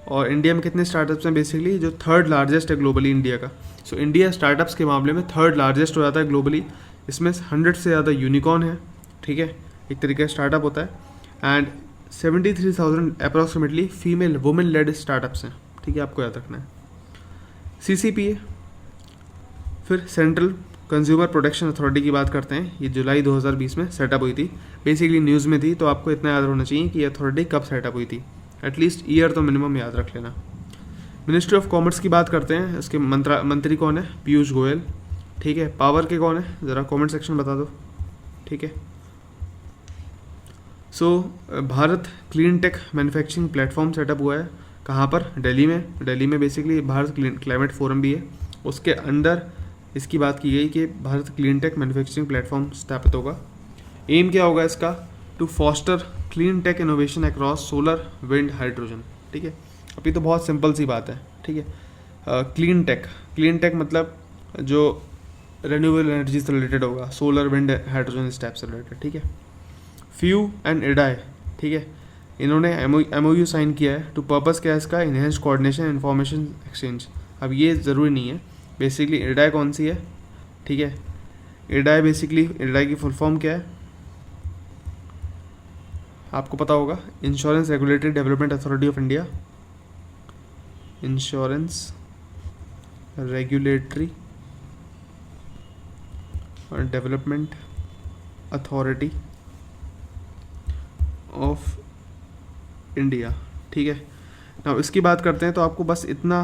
और इंडिया में कितने स्टार्टअप्स हैं? बेसिकली जो 3rd लार्जेस्ट है ग्लोबली इंडिया का। सो इंडिया स्टार्टअप्स के मामले में 3rd लार्जेस्ट हो जाता है ग्लोबली। इसमें 100 से ज़्यादा यूनिकॉर्न है, ठीक है, एक तरीके का स्टार्टअप होता है। And 73,000 approximately female women lead startups हैं, ठीक है, आपको याद रखना है। CCPA, फिर सेंट्रल कंज्यूमर प्रोटेक्शन अथॉरिटी की बात करते हैं। ये जुलाई 2020 में सेटअप हुई थी, बेसिकली न्यूज़ में थी, तो आपको इतना याद होना चाहिए कि ये अथॉरिटी कब सेटअप हुई थी, एटलीस्ट ईयर तो मिनिमम याद रख लेना। मिनिस्ट्री ऑफ कॉमर्स की बात करते हैं, इसके मंत्री कौन है? पीयूष गोयल, ठीक है। पावर के कौन है? ज़रा कमेंट सेक्शन बता दो, ठीक है। So Bharat clean tech manufacturing platform setup हुआ है, कहाँ पर? दिल्ली में बेसिकली भारत क्लाइमेट फोरम भी है, उसके अंदर इसकी बात की गई कि Bharat clean tech manufacturing platform स्थापित होगा। एम क्या होगा इसका? To foster clean tech innovation across solar, wind, hydrogen, ठीक है। अभी तो बहुत सिंपल सी बात है, ठीक है। क्लीन टेक मतलब जो रिन्यूएबल एनर्जी से रिलेटेड होगा, सोलर, विंड, हाइड्रोजन, इस टाइप से रिलेटेड, ठीक है। फ्यू एंड इडाई, ठीक है, इन्होंने MOU साइन किया है। टू पर्पस क्या है इसका? Enhance coordination, information exchange. अब ये ज़रूरी नहीं है, बेसिकली इडाई कौन सी है, ठीक है। इडाई की फुल फॉर्म क्या है आपको पता होगा? Insurance regulatory development authority of India, insurance regulatory और डेवलपमेंट अथॉरिटी ऑफ इंडिया, ठीक है ना। इसकी बात करते हैं तो आपको बस इतना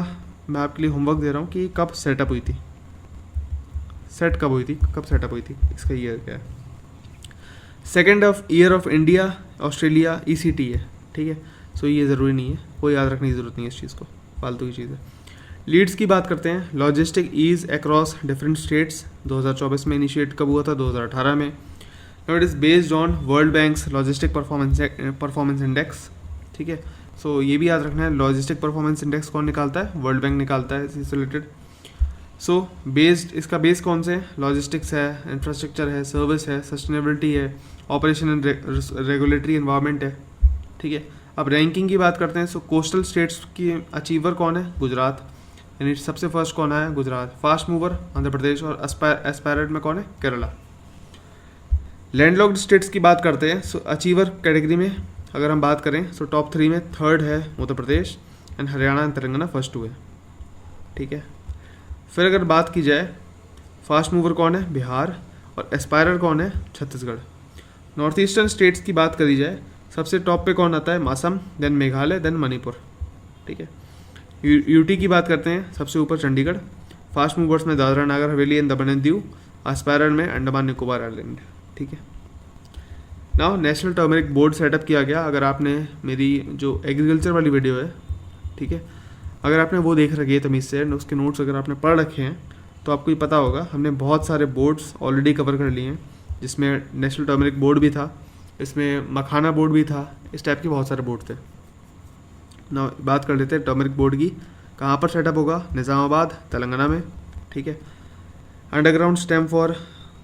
मैं आपके लिए होमवर्क दे रहा हूँ कि कब सेटअप हुई थी, कब सेटअप हुई थी, इसका ईयर क्या है? 2nd year of India Australia ECT है, ठीक है। सो ये ज़रूरी नहीं है, कोई याद रखने की ज़रूरत नहीं है इस चीज़ को, फालतू की चीज़ है। लीड्स की बात करते हैं। Logistic ease across different states 2024 में इनिशिएट कब हुआ था? 2018 में। Now it is based on World Bank's logistic performance index, ठीक है। सो ये भी याद रखना है, लॉजिस्टिक परफॉर्मेंस इंडेक्स कौन निकालता है? वर्ल्ड बैंक निकालता है इससे रिलेटेड। सो बेस्ड, इसका बेस कौन से है? लॉजिस्टिक्स है, इंफ्रास्ट्रक्चर है, सर्विस है, सस्टेनेबिलिटी है, ऑपरेशन एंड रेगुलेटरी एनवायरनमेंट है, ठीक है। अब रैंकिंग की बात करते हैं। सो कोस्टल स्टेट्स की अचीवर कौन है? गुजरात, यानी सबसे फर्स्ट कौन है? गुजरात। फास्ट मूवर आंध्र प्रदेश, और एस्पायरेट में कौन है? केरला। लैंडलॉक्ड स्टेट्स की बात करते हैं। सो अचीवर कैटेगरी में अगर हम बात करें, सो टॉप 3 में थर्ड है Uttar Pradesh, and Haryana and Telangana first 2 है, ठीक है। फिर अगर बात की जाए, फास्ट मूवर कौन है? बिहार, और एस्पायरर कौन है? छत्तीसगढ़। नॉर्थ ईस्टर्न स्टेट्स की बात करी जाए, सबसे टॉप पे कौन आता है? असम, देन मेघालय, देन मणिपुर, ठीक है। यूटी की बात करते हैं, सबसे ऊपर चंडीगढ़। फास्ट मूवर्स में Dadra Nagar Haveli and Daman and Diu, एस्पायरर में अंडमान निकोबार आइलैंड, ठीक है। Now national turmeric board setup किया गया। अगर आपने मेरी जो एग्रीकल्चर वाली वीडियो है, ठीक है, अगर आपने वो देख रखी है तमीज़ से, उसके नोट्स अगर आपने पढ़ रखे हैं, तो आपको ये पता होगा हमने बहुत सारे बोर्ड्स ऑलरेडी कवर कर लिए हैं, जिसमें नेशनल टर्मरिक बोर्ड भी था, इसमें मखाना बोर्ड भी था, इस टाइप के बहुत सारे बोर्ड थे। ना बात कर लेते हैं टर्मरिक बोर्ड की। कहाँ पर सेटअप होगा? निज़ामाबाद, तेलंगाना में, ठीक है। Underground stem for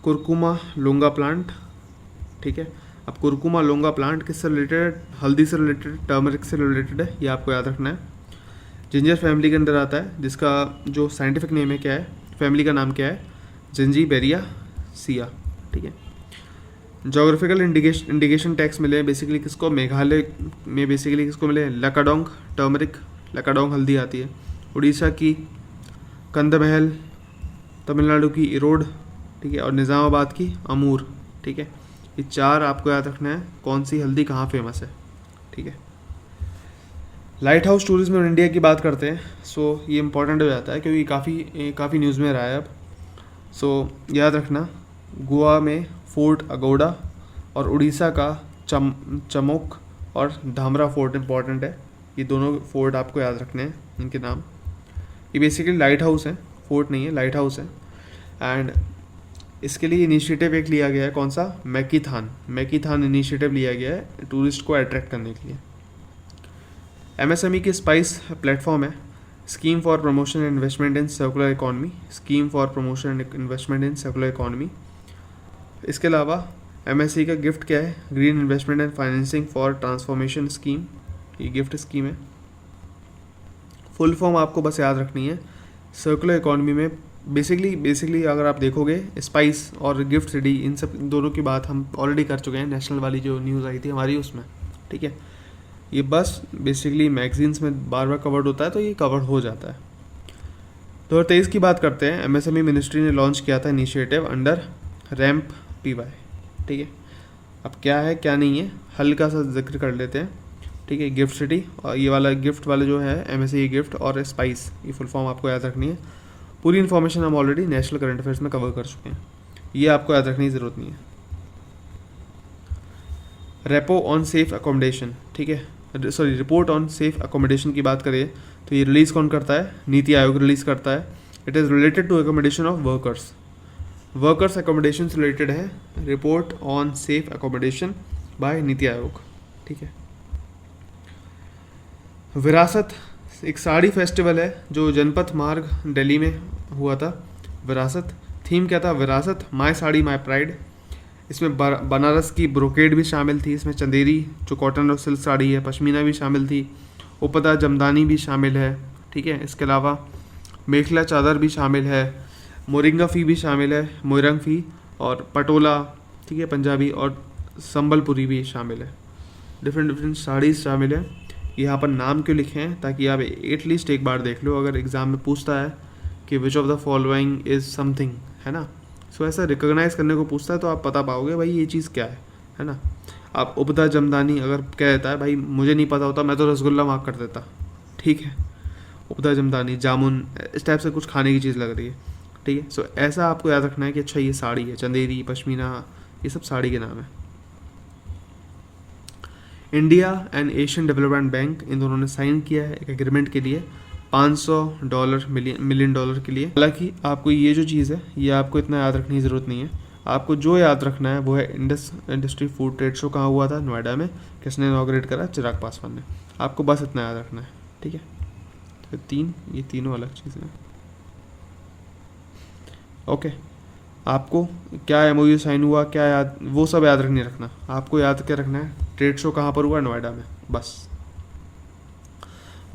curcuma लोंगा plant, ठीक है। अब कुरकुमा लोंगा प्लांट किससे रिलेटेड है? हल्दी से रिलेटेड, टर्मरिक से रिलेटेड है, ये आपको याद रखना है। जिंजर फैमिली के अंदर आता है, जिसका जो साइंटिफिक नेम है क्या है, फैमिली का नाम क्या है? जिंजीबेरिया सिया, ठीक है। जोग्राफिकल इंडिकेशन टैक्स मिले बेसिकली किसको? मेघालय में बेसिकली किसको मिले? लकाडोंग टर्मरिक, लकाडोंग हल्दी आती है। उड़ीसा की कंदमहल, तमिलनाडु की इरोड, ठीक है, और निज़ामाबाद की अमूर, ठीक है। ये 4 आपको याद रखना है, कौन सी हल्दी कहाँ फेमस है, ठीक है। Light house tourism in India की बात करते हैं। सो ये इंपॉर्टेंट हो जाता है क्योंकि काफ़ी न्यूज़ में रहा है अब। सो याद रखना, गोवा में फोर्ट अगोड़ा और उड़ीसा का चमोक और धामरा फोर्ट इंपॉर्टेंट है। ये दोनों फोर्ट आपको याद रखने हैं, इनके नाम। ये बेसिकली लाइट हाउस है, फोर्ट नहीं है, लाइट हाउस है। एंड इसके लिए इनिशिएटिव एक लिया गया है, कौन सा? मैकीथान इनिशिएटिव लिया गया है टूरिस्ट को अट्रैक्ट करने के लिए। एमएसएमई की स्पाइस प्लेटफॉर्म है, scheme for promotion and investment in circular economy, scheme for promotion and investment in circular economy. इसके अलावा एमएसई का गिफ्ट क्या है? Green investment and financing for transformation scheme, ये गिफ्ट स्कीम है। फुल फॉर्म आपको बस याद रखनी है। सर्कुलर इकॉनमी में बेसिकली अगर आप देखोगे, स्पाइस और गिफ्ट सिटी, इन सब दोनों की बात हम ऑलरेडी कर चुके हैं, नेशनल वाली जो न्यूज़ आई थी हमारी उसमें, ठीक है। ये बस बेसिकली मैगजीन्स में बार बार कवर्ड होता है, तो ये कवर्ड हो जाता है। 2023 की बात करते हैं। एमएसएमई मिनिस्ट्री ने लॉन्च किया था इनिशिएटिव अंडर रैम्प पीवाई, ठीक है। अब क्या है क्या नहीं है, हल्का सा जिक्र कर लेते हैं, ठीक है। गिफ्ट सिटी और ये वाला गिफ्ट वाला जो है एमएसएमई गिफ्ट और स्पाइस, ये फुल फॉर्म आपको याद रखनी है। पूरी इन्फॉर्मेशन हम ऑलरेडी नेशनल करंट अफेयर्स में कवर कर चुके हैं, ये आपको याद रखने की ज़रूरत नहीं है। रेपो ऑन सेफ अकोमोडेशन, ठीक है, sorry report on safe accommodation की बात करें तो ये रिलीज़ कौन करता है? नीति आयोग रिलीज़ करता है। It is related to accommodation of workers accommodation से रिलेटेड है, report on safe accommodation by NITI Aayog, ठीक है। विरासत एक साड़ी फेस्टिवल है जो जनपथ मार्ग दिल्ली में हुआ था। विरासत थीम क्या था? विरासत, माय साड़ी माय प्राइड। इसमें बनारस की ब्रोकेड भी शामिल थी, इसमें चंदेरी जो कॉटन और सिल्क साड़ी है, पश्मीना भी शामिल थी, उपदा जमदानी भी शामिल है, ठीक है। इसके अलावा मेखला चादर भी शामिल है, मोरिंगा फ़ी भी शामिल है, मोरंग फ़ी, और पटोला, ठीक है, पंजाबी, और संबलपुरी भी शामिल है। डिफरेंट साड़ीज़ शामिल है। यहाँ पर नाम क्यों लिखे हैं? ताकि आप एटलीस्ट एक बार देख लो, अगर एग्ज़ाम में पूछता है कि which of the following is something, है ना, सो ऐसा रिकॉग्नाइज करने को पूछता है तो आप पता पाओगे भाई ये चीज़ क्या है ना। आप उपदा जमदानी अगर कह देता है, भाई मुझे नहीं पता होता, मैं तो रसगुल्ला मार्क कर देता, ठीक है। उपदा जमदानी, जामुन, इस टाइप से कुछ खाने की चीज़ लग रही है, ठीक है। सो ऐसा आपको याद रखना है कि अच्छा ये साड़ी है, चंदेरी, पश्मीना, ये सब साड़ी के नाम है। India and Asian development bank, इन दोनों ने साइन किया है एक एग्रीमेंट के लिए $500 मिलियन डॉलर के लिए। हालांकि आपको ये जो चीज़ है ये आपको इतना याद रखने की ज़रूरत नहीं है। आपको जो याद रखना है वो है इंडस्ट्री फूड ट्रेड शो कहाँ हुआ था, नोएडा में। किसने इनॉग्रेट करा, चिराग पासवान ने। आपको बस इतना याद रखना है, ठीक है। तो ये तीनों अलग चीज़ें हैं। ओके, आपको क्या एमओयू साइन हुआ, क्या याद, वो सब याद नहीं रखना। आपको याद क्या रखना है, ट्रेड शो कहाँ पर हुआ, नोएडा में, बस।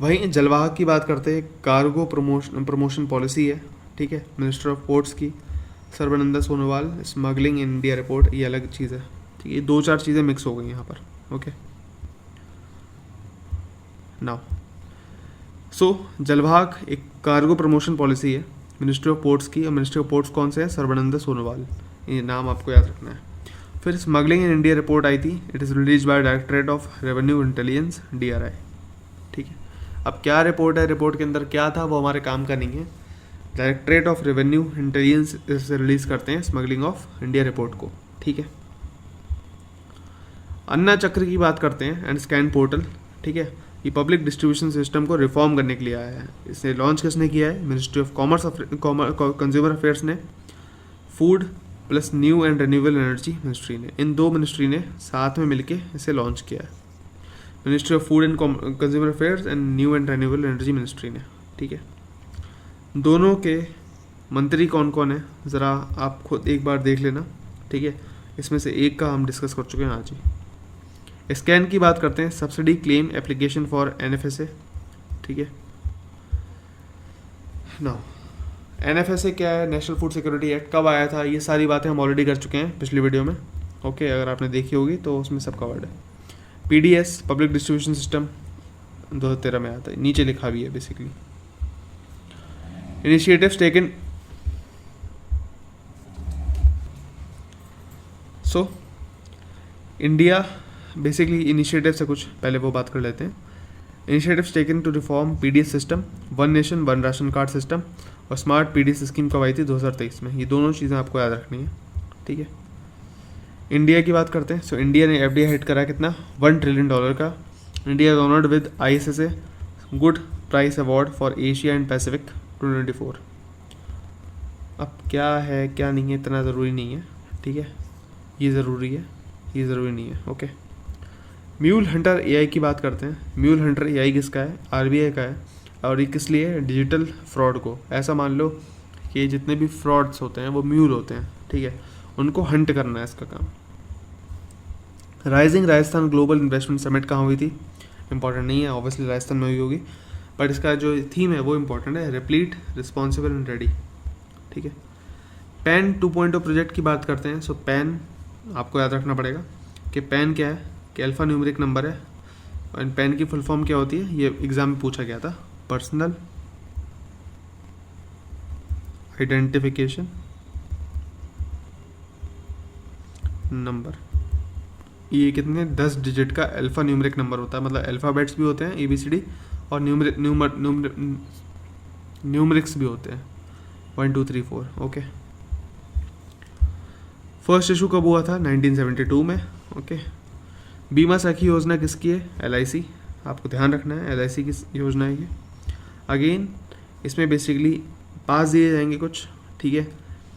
वहीं जलवाहक की बात करते हैं, कार्गो प्रमोशन पॉलिसी है, ठीक है, मिनिस्टर ऑफ पोर्ट्स की, Sarbananda Sonowal. Smuggling in India report, ये अलग चीज़ है, ठीक है। 2-4 चीज़ें मिक्स हो गई यहाँ पर, ओके। नाउ जलवाहक एक कार्गो प्रमोशन पॉलिसी है मिनिस्ट्री ऑफ पोर्ट्स की, और मिनिस्ट्री ऑफ पोर्ट्स कौन से है, सर्बानंद सोनोवाल। ये नाम आपको याद रखना है। फिर स्मगलिंग इन इंडिया रिपोर्ट आई थी, it is release by directorate of revenue intelligence, DRI, ठीक है। अब क्या रिपोर्ट है, रिपोर्ट के अंदर क्या था वो हमारे काम का नहीं है। डायरेक्टरेट ऑफ रेवेन्यू इंटेलिजेंस से रिलीज करते हैं स्मगलिंग ऑफ इंडिया रिपोर्ट को, ठीक है। अन्ना चक्र की बात करते हैं एंड स्कैन पोर्टल, ठीक है। ये पब्लिक डिस्ट्रीब्यूशन सिस्टम को रिफॉर्म करने के लिए आया है। इसे लॉन्च किसने किया है, मिनिस्ट्री ऑफ कंज्यूमर अफेयर्स ने, food plus new and renewable energy ministry ने, इन 2 मिनिस्ट्री ने साथ में मिलके इसे लॉन्च किया है। Ministry of food and consumer affairs and new and renewable energy ministry ने, ठीक है। दोनों के मंत्री कौन कौन है ज़रा आप खुद एक बार देख लेना, ठीक है। इसमें से एक का हम डिस्कस कर चुके हैं आज ही। स्कैन की बात करते हैं, subsidy claim application for NFSA, ठीक है। नाउ NFSA क्या है, नेशनल फूड सिक्योरिटी एक्ट, कब आया था, ये सारी बातें हम ऑलरेडी कर चुके हैं पिछली वीडियो में, ओके। अगर आपने देखी होगी तो उसमें सब कवर्ड है। PDS पब्लिक डिस्ट्रीब्यूशन सिस्टम 2013 में आता है, नीचे लिखा भी है basically. Initiatives taken, so India basically initiative से कुछ पहले वो बात कर लेते हैं। Initiatives taken to reform PDS system, one nation one ration card system और स्मार्ट PDS स्कीम कब आई थी, 2023 में। ये दोनों चीज़ें आपको याद रखनी है, ठीक है। इंडिया की बात करते हैं, सो इंडिया ने FDI हिट करा कितना, $1 ट्रिलियन का। India is honoured with ISSA good price award for Asia and Pacific 2024। अब क्या है क्या नहीं है इतना ज़रूरी नहीं है, ठीक है। ये ज़रूरी है, ये ज़रूरी नहीं है, ओके। म्यूल हंटर AI की बात करते हैं। म्यूल हंटर AI किसका है, RBI का है, और ये किस लिए, डिजिटल फ्रॉड को। ऐसा मान लो कि जितने भी फ्रॉड्स होते हैं वो म्यूल होते हैं, ठीक है, उनको हंट करना है इसका काम। Rising Rajasthan global investment summit कहाँ हुई थी, इंपॉर्टेंट नहीं है, ऑब्वियसली राजस्थान में हुई होगी, बट इसका जो थीम है वो इंपॉर्टेंट है, रिप्लीट रिस्पॉन्सिबल एंड रेडी, ठीक है। पैन 2.0 प्रोजेक्ट की बात करते हैं। सो पैन आपको याद रखना पड़ेगा कि पैन क्या है, कि अल्फ़ा न्यूमेरिक नंबर है, और पैन की फुल फॉर्म क्या होती है, ये एग्जाम में पूछा गया था, पर्सनल आइडेंटिफिकेशन नंबर। ये कितने 10 डिजिट का अल्फ़ा न्यूमेरिक नंबर होता है, मतलब अल्फ़ाबेट्स भी होते हैं ABCD, और न्यूमरिक्स भी होते हैं 1 2 3 4, ओके। फर्स्ट इशू कब हुआ था, 1972 में, ओके। बीमा सखी योजना किसकी है, LIC, आपको ध्यान रखना है, LIC की योजना है ये। अगेन इसमें बेसिकली पास दिए जाएंगे कुछ, ठीक है,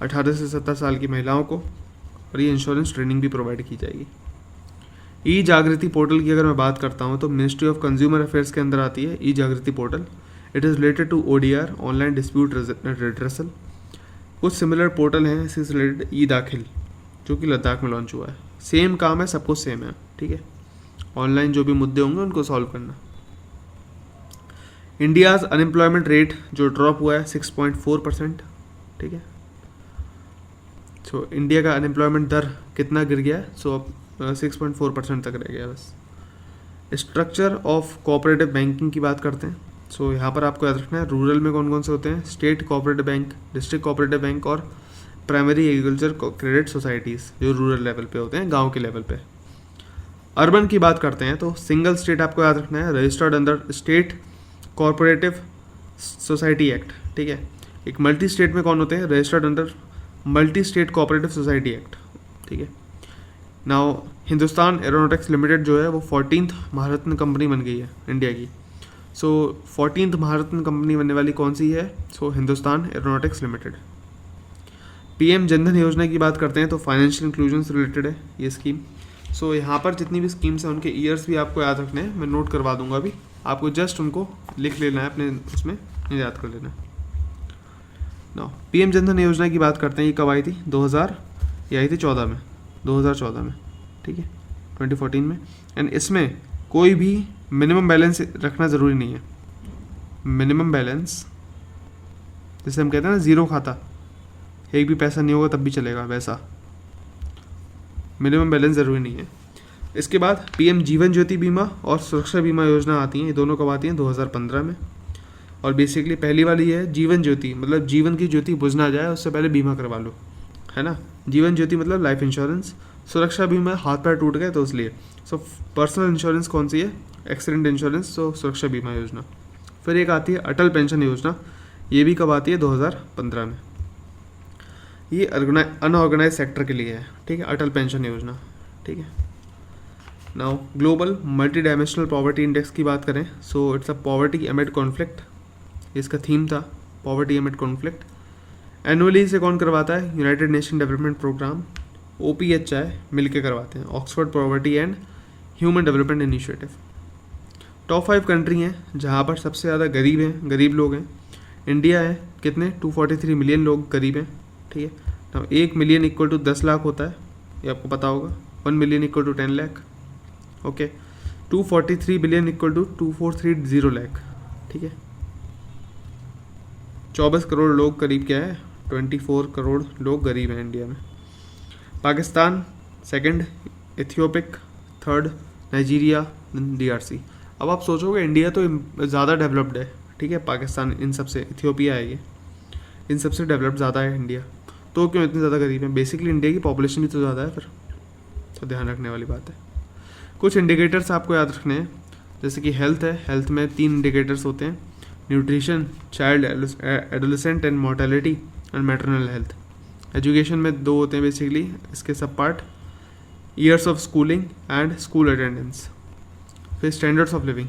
18 से 70 साल की महिलाओं को, और ये इंश्योरेंस ट्रेनिंग भी प्रोवाइड की जाएगी। ई जागृति पोर्टल की अगर मैं बात करता हूँ तो मिनिस्ट्री ऑफ कंज्यूमर अफेयर्स के अंदर आती है e Jagriti portal. It is related to ODR, online dispute redressal. कुछ सिमिलर पोर्टल हैं इससे रिलेटेड, ई दाखिल जो कि लद्दाख में लॉन्च हुआ है। सेम काम है, सब कुछ सेम है, ठीक है। ऑनलाइन जो भी मुद्दे होंगे उनको सॉल्व करना। इंडियाज़ अनएम्प्लॉयमेंट रेट जो ड्रॉप हुआ है 6.4%, ठीक है। सो इंडिया का अनएम्प्लॉयमेंट दर कितना गिर गया है, सो अब 6.4% तक रह गया बस। स्ट्रक्चर ऑफ कोऑपरेटिव बैंकिंग की बात करते हैं। सो यहाँ पर आपको याद रखना है रूरल में कौन कौन से होते हैं, state cooperative bank, district cooperative bank और प्राइमरी एग्रीकल्चर क्रेडिट सोसाइटीज़ जो रूरल लेवल पे होते हैं, गांव के लेवल पे। अर्बन की बात करते हैं तो सिंगल स्टेट आपको याद रखना है, registered under state cooperative society act, ठीक है। एक मल्टी स्टेट में कौन होते हैं, registered under multi state cooperative society act, ठीक है। नाउ हिंदुस्तान एरोनॉटिक्स लिमिटेड जो है वो 14th महारत्न कंपनी बन गई है इंडिया की। सो 14th महारत्न कंपनी बनने वाली कौन सी है? So Hindustan Aeronautics Limited. PM Jan Dhan Yojana की बात करते हैं तो फाइनेंशियल इंक्लूजन से रिलेटेड है ये स्कीम। सो यहाँ पर जितनी भी स्कीम्स हैं उनके ईयर्स भी आपको याद रखने हैं, मैं नोट करवा दूंगा अभी, आपको जस्ट उनको लिख लेना है अपने उसमें, याद कर लेना है। ना पीएम जनधन योजना की बात करते हैं, ये कब आई थी? 2014 में, ठीक है, 2014 में। एंड इसमें कोई भी मिनिमम बैलेंस रखना ज़रूरी नहीं है। मिनिमम बैलेंस जैसे हम कहते हैं ना ज़ीरो खाता, एक भी पैसा नहीं होगा तब भी चलेगा, वैसा मिनिमम बैलेंस ज़रूरी नहीं है। इसके बाद पीएम जीवन ज्योति बीमा और सुरक्षा बीमा योजना आती हैं, ये दोनों कब आती हैं? 2015 में। और बेसिकली पहली वाली है जीवन ज्योति, मतलब जीवन की ज्योति बुझ ना जाए उससे पहले बीमा करवा लो, है ना। जीवन ज्योति मतलब लाइफ इंश्योरेंस। सुरक्षा बीमा हाथ पैर टूट गए तो इसलिए। सो पर्सनल इंश्योरेंस कौन सी है? एक्सीडेंट इंश्योरेंस, तो सुरक्षा बीमा योजना। फिर एक आती है अटल पेंशन योजना, ये भी कब आती है? 2015 में। ये अनऑर्गेनाइज सेक्टर के लिए है, ठीक है, अटल पेंशन योजना, ठीक है। Now global multi dimensional poverty index की बात करें, so it's a poverty amid conflict, इसका थीम था पॉवर्टी एमिड कॉन्फ्लिक्ट। एनुअली इसे कौन करवाता है? United Nation Development Programme, OPHI मिलके करवाते हैं, Oxford Poverty and Human Development Initiative. Top 5 country हैं जहाँ पर सबसे ज़्यादा गरीब लोग हैं। इंडिया है, कितने? 243 मिलियन लोग गरीब हैं, ठीक है। तो 1 मिलियन इक्वल टू 10 लाख होता है, ये आपको पता होगा। 1 million equal to 10 lakh, okay. 243 billion equal to 2430 lakh, ठीक है। 24 करोड़ लोग करीब क्या है? 24 करोड़ लोग गरीब हैं इंडिया में। Pakistan second, Ethiopia third, Nigeria, DRC। अब आप सोचोगे इंडिया तो ज़्यादा डेवलप्ड है, ठीक है, पाकिस्तान इन सब से, इथियोपिया है ये, इन सबसे डेवलप्ड ज़्यादा है इंडिया, तो क्यों इतने ज़्यादा गरीब है? बेसिकली इंडिया की पॉपुलेशन भी तो ज़्यादा है, फिर तो ध्यान रखने वाली बात है। कुछ इंडिकेटर्स आपको याद रखने हैं, जैसे कि हेल्थ है, हेल्थ में 3 इंडिकेटर्स होते हैं, nutrition, child adolescent and mortality and maternal health. Education में 2 होते हैं बेसिकली इसके सब part, years of schooling and school attendance. फिर स्टैंडर्ड्स ऑफ लिविंग।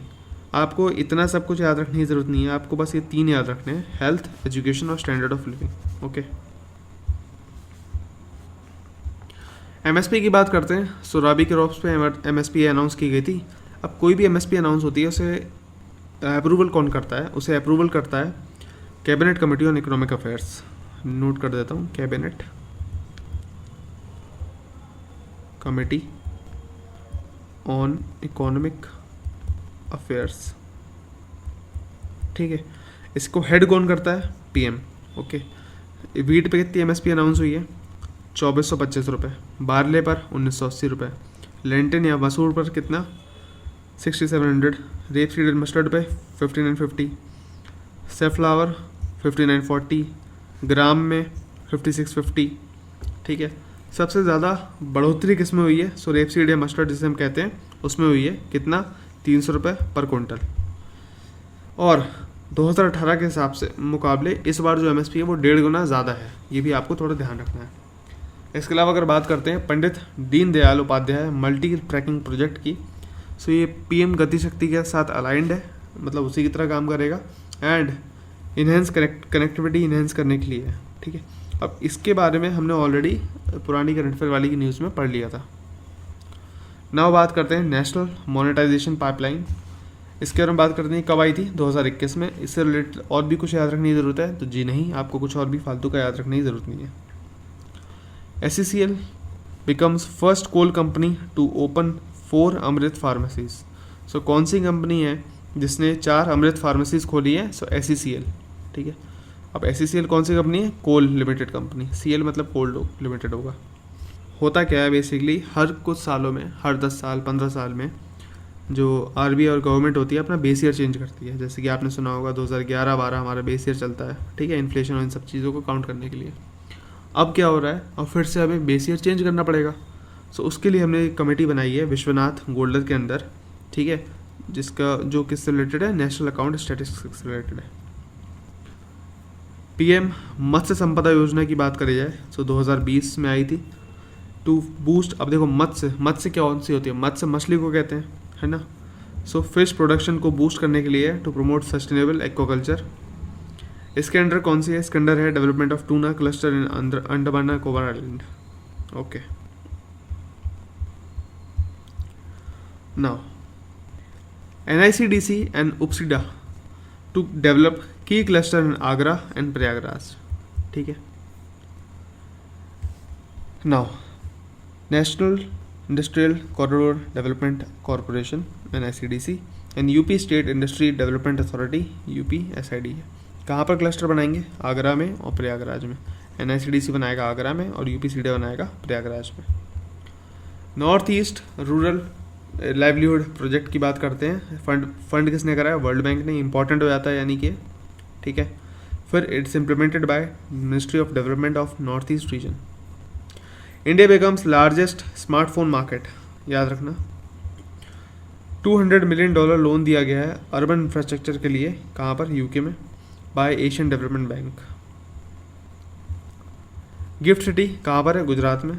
आपको इतना सब कुछ याद रखने की ज़रूरत नहीं है, आपको बस ये 3 याद रखने हैं, हेल्थ, एजुकेशन और standard of living, okay. MSP की बात करते हैं। सो राबी क्रॉप्स पे MSP अनाउंस की गई थी। अब कोई भी MSP अनाउंस होती है उसे अप्रूवल कौन करता है? उसे अप्रूवल करता है cabinet committee on economic affairs. Note कर देता हूँ, cabinet committee on economic affairs, ठीक है। इसको हेड कौन करता है? PM, okay. वीट पे कितनी MSP अनाउंस हुई है? 2425 रुपये। बारले पर 1980 रुपये। लेंटिन या मसूर पर कितना? 6700। रेप सीड एंड मस्टर्ड पे 5950। सेफ्लावर 5940। ग्राम में 5650, ठीक है। सबसे ज़्यादा बढ़ोतरी किस में हुई है? सो रेप सीड या मस्टर्ड जिसे हम कहते हैं उसमें हुई है, कितना? 300 रुपये पर क्विंटल। और 2018 के हिसाब से मुकाबले इस बार जो MSP है वो 1.5 गुना ज़्यादा है, ये भी आपको थोड़ा ध्यान रखना है। इसके अलावा अगर बात करते हैं Pandit Deendayal Upadhyaya multi tracking project की, सो ये PM गति शक्ति के साथ अलाइंड है, मतलब उसी की तरह काम करेगा एंड इन्हेंस कनेक्टिविटी इन्हेंस करने के लिए है, ठीक है। अब इसके बारे में हमने ऑलरेडी पुरानी करंट अफेयर वाली की न्यूज़ में पढ़ लिया था। नाउ बात करते हैं नेशनल मोनेटाइजेशन पाइपलाइन। इसके बारे में बात करते हैं, कब आई थी? 2021 में। इससे रिलेटेड और भी कुछ याद रखने की ज़रूरत है? तो जी नहीं, आपको कुछ और भी फालतू का याद रखने की ज़रूरत नहीं है। SCCL becomes first coal company to open 4 Amrit pharmacies. So कौन सी कंपनी है जिसने 4 अमृत फार्मेसीज खोली है? सो SCCL, ठीक है। अब SCCL कौन सी कंपनी है? कोल लिमिटेड कंपनी। CL मतलब कोल लिमिटेड होगा। होता क्या है बेसिकली, हर कुछ सालों में, हर 10 साल 15 साल में जो RBI और गवर्नमेंट होती है अपना बेस ईयर चेंज करती है। जैसे कि आपने सुना होगा 2011-12 हमारा बेस ईयर चलता है, ठीक है, इन्फ्लेशन और इन सब चीज़ों को काउंट करने के लिए। अब क्या हो रहा है, अब फिर से हमें बेस ईयर चेंज करना पड़ेगा। सो उसके लिए हमने एक कमेटी बनाई है विश्वनाथ गोल्डर के अंदर, ठीक है, जिसका जो किससे रिलेटेड है? नेशनल अकाउंट स्टैटिस्टिक्स से रिलेटेड है। PM मत्स्य संपदा योजना की बात करी जाए, सो 2020 में आई थी। टू बूस्ट, अब देखो मत्स्य कौन सी होती है, मत्स्य मछली को कहते हैं, है ना। सो फिश प्रोडक्शन को बूस्ट करने के लिए टू प्रमोट सस्टेनेबल एक्वाकल्चर। इसके अंडर कौन सी है, इसके अंडर है development of tuna cluster in Andaman Nicobar island. Okay, now NICDC and UPSIDA to develop key cluster in Agra and Prayagraj, ठीक है। Now national industrial corridor development corporation NICDC and UP state industry development authority UPSID है। कहाँ पर cluster बनाएंगे, आगरा में और प्रयागराज में। NICDC बनाएगा आगरा में और UPSIDA बनाएगा प्रयागराज में। North east rural livelihood project की बात करते हैं। फंड किसने करा है, वर्ल्ड बैंक ने, इंपॉर्टेंट हो जाता है यानी कि, ठीक है। फिर it's implemented by ministry of development of north east region. India becomes largest smartphone market, याद रखना। $200 मिलियन लोन दिया गया है अर्बन इंफ्रास्ट्रक्चर के लिए, कहाँ पर, यूके में, by Asian development Bank. Gift city कहाँ पर है, गुजरात में,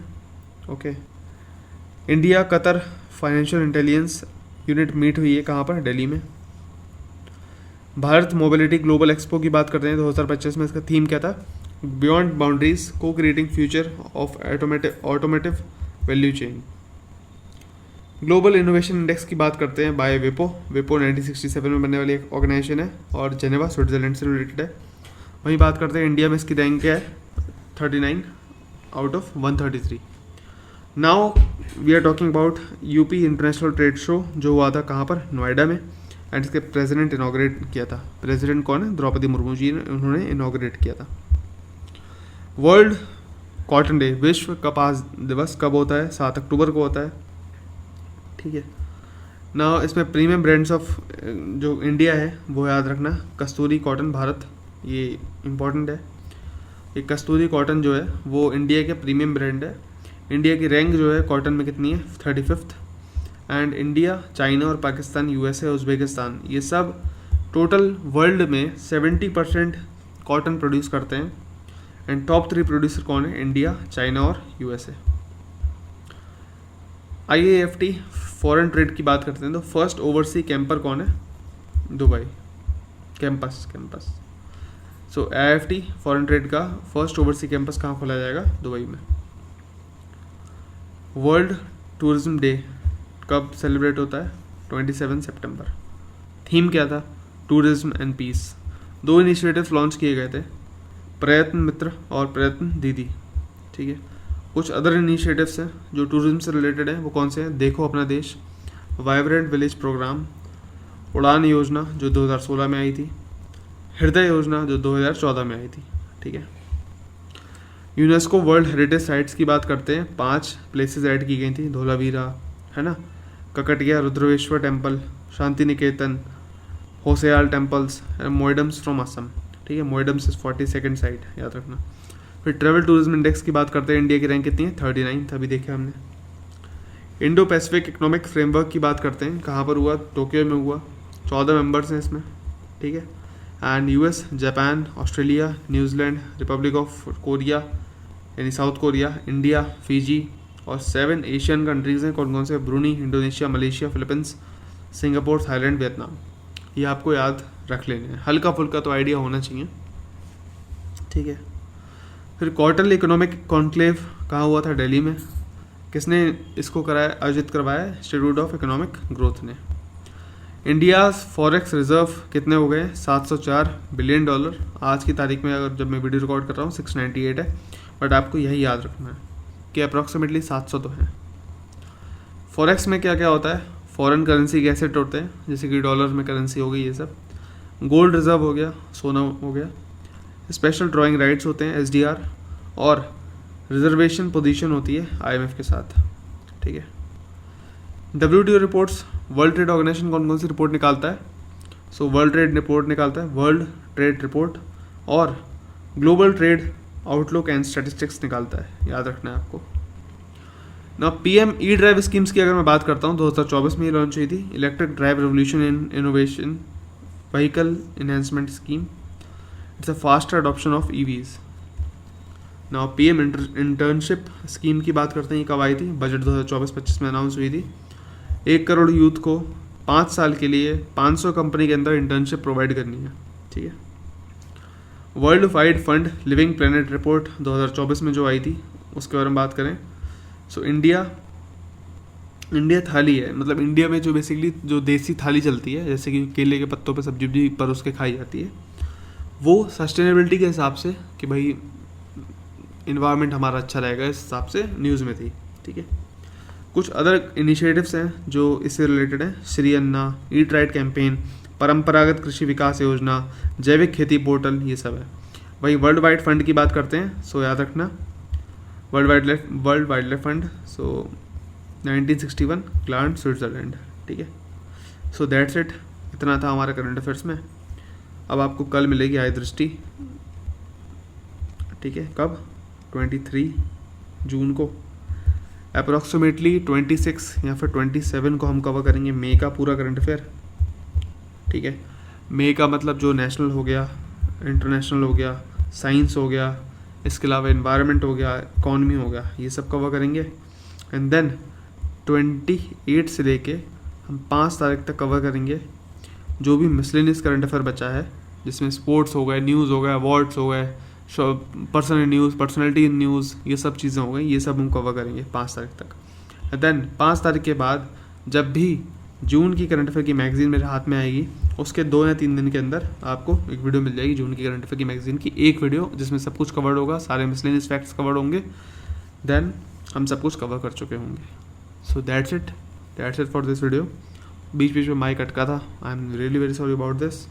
okay. India Qatar Financial Intelligence Unit meet हुई है, कहाँ पर, दिल्ली में। भारत मोबिलिटी ग्लोबल एक्सपो की बात करते हैं 2025 में, इसका थीम क्या था, बियॉन्ड बाउंड्रीज को creating future of automotive value chain. Global innovation index की बात करते हैं बाय विपो 1967 में बनने वाली एक ऑर्गेनाइजेशन है और जेनेवा स्विट्जरलैंड से रिलेटेड है। वहीं बात करते हैं इंडिया में इसकी रैंक क्या है, 39 out of 133। Now we are talking about UP International Trade Show, जो हुआ था कहाँ पर, नोएडा में, एंड इसके प्रेसिडेंट इनॉग्रेट किया था। प्रेसिडेंट कौन है, द्रौपदी मुर्मू जी ने, उन्होंने इनॉग्रेट किया था। वर्ल्ड कॉटन डे, विश्व कपास दिवस कब होता है, 7 अक्टूबर को होता है, ठीक है ना। इसमें प्रीमियम ब्रांड्स ऑफ जो इंडिया है वो याद रखना, कस्तूरी कॉटन भारत, ये इम्पोर्टेंट है। ये कस्तूरी कॉटन जो है वो इंडिया के प्रीमियम ब्रांड है। इंडिया की रैंक जो है कॉटन में कितनी है, 35th। एंड इंडिया, चाइना और पाकिस्तान, USA, उज़्बेकिस्तान, ये सब टोटल वर्ल्ड में 70% कॉटन प्रोड्यूस करते हैं। एंड टॉप 3 प्रोड्यूसर कौन है, इंडिया, चाइना और USA। IAFT फॉरेन ट्रेड की बात करते हैं तो फर्स्ट ओवरसी कैंपर कौन है, Dubai, campus. So IAFT foreign trade का फर्स्ट ओवरसी कैंपस कहाँ खोला जाएगा, दुबई में। वर्ल्ड टूरिज्म डे कब सेलिब्रेट होता है, 27 सितंबर। थीम क्या था, tourism and peace. 2 initiatives launch किए गए थे, प्रयत्न मित्र और प्रयत्न दीदी, ठीक है। कुछ अदर इनिशिएटिव्स हैं जो टूरिज्म से रिलेटेड हैं, वो कौन से हैं, देखो अपना देश, वाइब्रेंट विलेज प्रोग्राम, उड़ान योजना जो 2016 में आई थी, हृदय योजना जो 2014 में आई थी, ठीक है। यूनेस्को वर्ल्ड हेरिटेज साइट्स की बात करते हैं, 5 प्लेसेस ऐड की गई थी, धोलावीरा, है ना, Kakatiya Rudreshwara temple, Shanti Niketan, Hoysala temples, Moidams from Assam, ठीक है। मोइडम्स इज 42nd साइट, याद रखना। फिर ट्रेवल टूरिज्म इंडेक्स की बात करते हैं, इंडिया की रैंक कितनी है, 39, अभी देखा हमने। इंडो पैसिफिक इकोनॉमिक फ्रेमवर्क की बात करते हैं, कहाँ पर हुआ, टोक्यो में हुआ, 14 मेंबर्स हैं इसमें, ठीक है। And US, Japan, Australia, New Zealand, Republic of Korea यानी साउथ कोरिया, इंडिया, फिजी और 7 एशियन कंट्रीज़ हैं, कौन कौन से, Bruny, Indonesia, Malaysia, Philippines, Singapore, Thailand, Vietnam. ये आपको याद रख लेने हैं, हल्का फुल्का तो आइडिया होना चाहिए, ठीक है। फिर क्वार्टरली इकोनॉमिक कॉन्क्लेव कहाँ हुआ था, दिल्ली में। किसने इसको कराया, आयोजित करवाया, इंस्टीट्यूट ऑफ इकोनॉमिक ग्रोथ ने। इंडिया फॉरेक्स रिजर्व कितने हो गए, $704 बिलियन। आज की तारीख में अगर जब मैं वीडियो रिकॉर्ड कर रहा हूँ 698 है, बट आपको यही याद रखना है कि अप्रॉक्सीमेटली 700 तो है। फॉरेक्स में क्या क्या होता है, फॉरेन करेंसी के एसेट होते हैं, जैसे कि डॉलर में करेंसी हो गई ये सब, गोल्ड रिजर्व हो गया, सोना हो गया, स्पेशल ड्राइंग राइट्स होते हैं SDR, और रिजर्वेशन पोजीशन होती है IMF के साथ, ठीक है। WTO reports, World Trade Organisation कौन कौन सी रिपोर्ट निकालता है, सो वर्ल्ड ट्रेड रिपोर्ट निकालता है, वर्ल्ड ट्रेड रिपोर्ट, और global trade outlook and statistics निकालता है, याद रखना है आपको ना। PM E-ड्राइव स्कीम्स की अगर मैं बात करता हूँ, 2024 में ये लॉन्च हुई थी, electric drive revolution in innovation vehicle enhancement scheme. It's a faster adoption of EVs। Now PM internship scheme की बात करते हैं, ये कब आई थी? बजट 2024-25 में अनाउंस हुई थी। 1 करोड़ यूथ को 5 साल के लिए 500 कंपनी के अंदर इंटर्नशिप प्रोवाइड करनी है, ठीक है। World wide fund living planet report 2024 में जो आई थी उसके बारे में बात करें, सो इंडिया थाली है, मतलब इंडिया में जो बेसिकली जो देसी थाली चलती है, जैसे कि केले के पत्तों पे सब्जी भी परोस के खाई जाती है, वो सस्टेनेबिलिटी के हिसाब से कि भाई इन्वायरमेंट हमारा अच्छा रहेगा, इस हिसाब से न्यूज़ में थी, ठीक है। कुछ अदर इनिशिएटिव्स हैं जो इससे रिलेटेड हैं, श्री अन्ना, ईट राइट कैंपेन, परंपरागत कृषि विकास योजना, जैविक खेती पोर्टल, ये सब है। वही वर्ल्ड वाइड फंड की बात करते हैं, सो याद रखना वर्ल्ड वाइड लाइफ फंड, सो 1961 ग्लांड स्विट्ज़रलैंड, ठीक है। सो दैट्स इट, इतना था हमारे करंट अफेयर्स में। अब आपको कल मिलेगी आय दृष्टि, ठीक है, कब? 23 जून को। अप्रॉक्सीमेटली 26 या फिर 27 को हम कवर करेंगे मई का पूरा करंट अफेयर, ठीक है। मई का मतलब जो नेशनल हो गया, इंटरनेशनल हो गया, साइंस हो गया, इसके अलावा एनवायरनमेंट हो गया, इकॉनमी हो गया, ये सब कवर करेंगे। एंड देन 28 से लेके हम 5 तारीख तक कवर करेंगे जो भी मिसलेनियस करंट अफेयर बचा है, जिसमें स्पोर्ट्स हो गए, न्यूज़ हो गए, अवार्ड्स हो गए, पर्सनल न्यूज़, पर्सनैलिटी न्यूज़, ये सब चीज़ें हो गई, ये सब हम कवर करेंगे 5 तारीख तक। देन 5 तारीख के बाद जब भी जून की करंट अफेयर की मैगजीन मेरे हाथ में आएगी, उसके 2 या 3 दिन के अंदर आपको एक वीडियो मिल जाएगी जून की करंट अफेयर की मैगजीन की, एक वीडियो जिसमें सब कुछ कवर्ड होगा, सारे मिसलेनियस फैक्ट्स कवर्ड होंगे, देन हम सब कुछ कवर कर चुके होंगे। So that's it for this video. बीच बीच में माइक अटका था, I am really very sorry about this.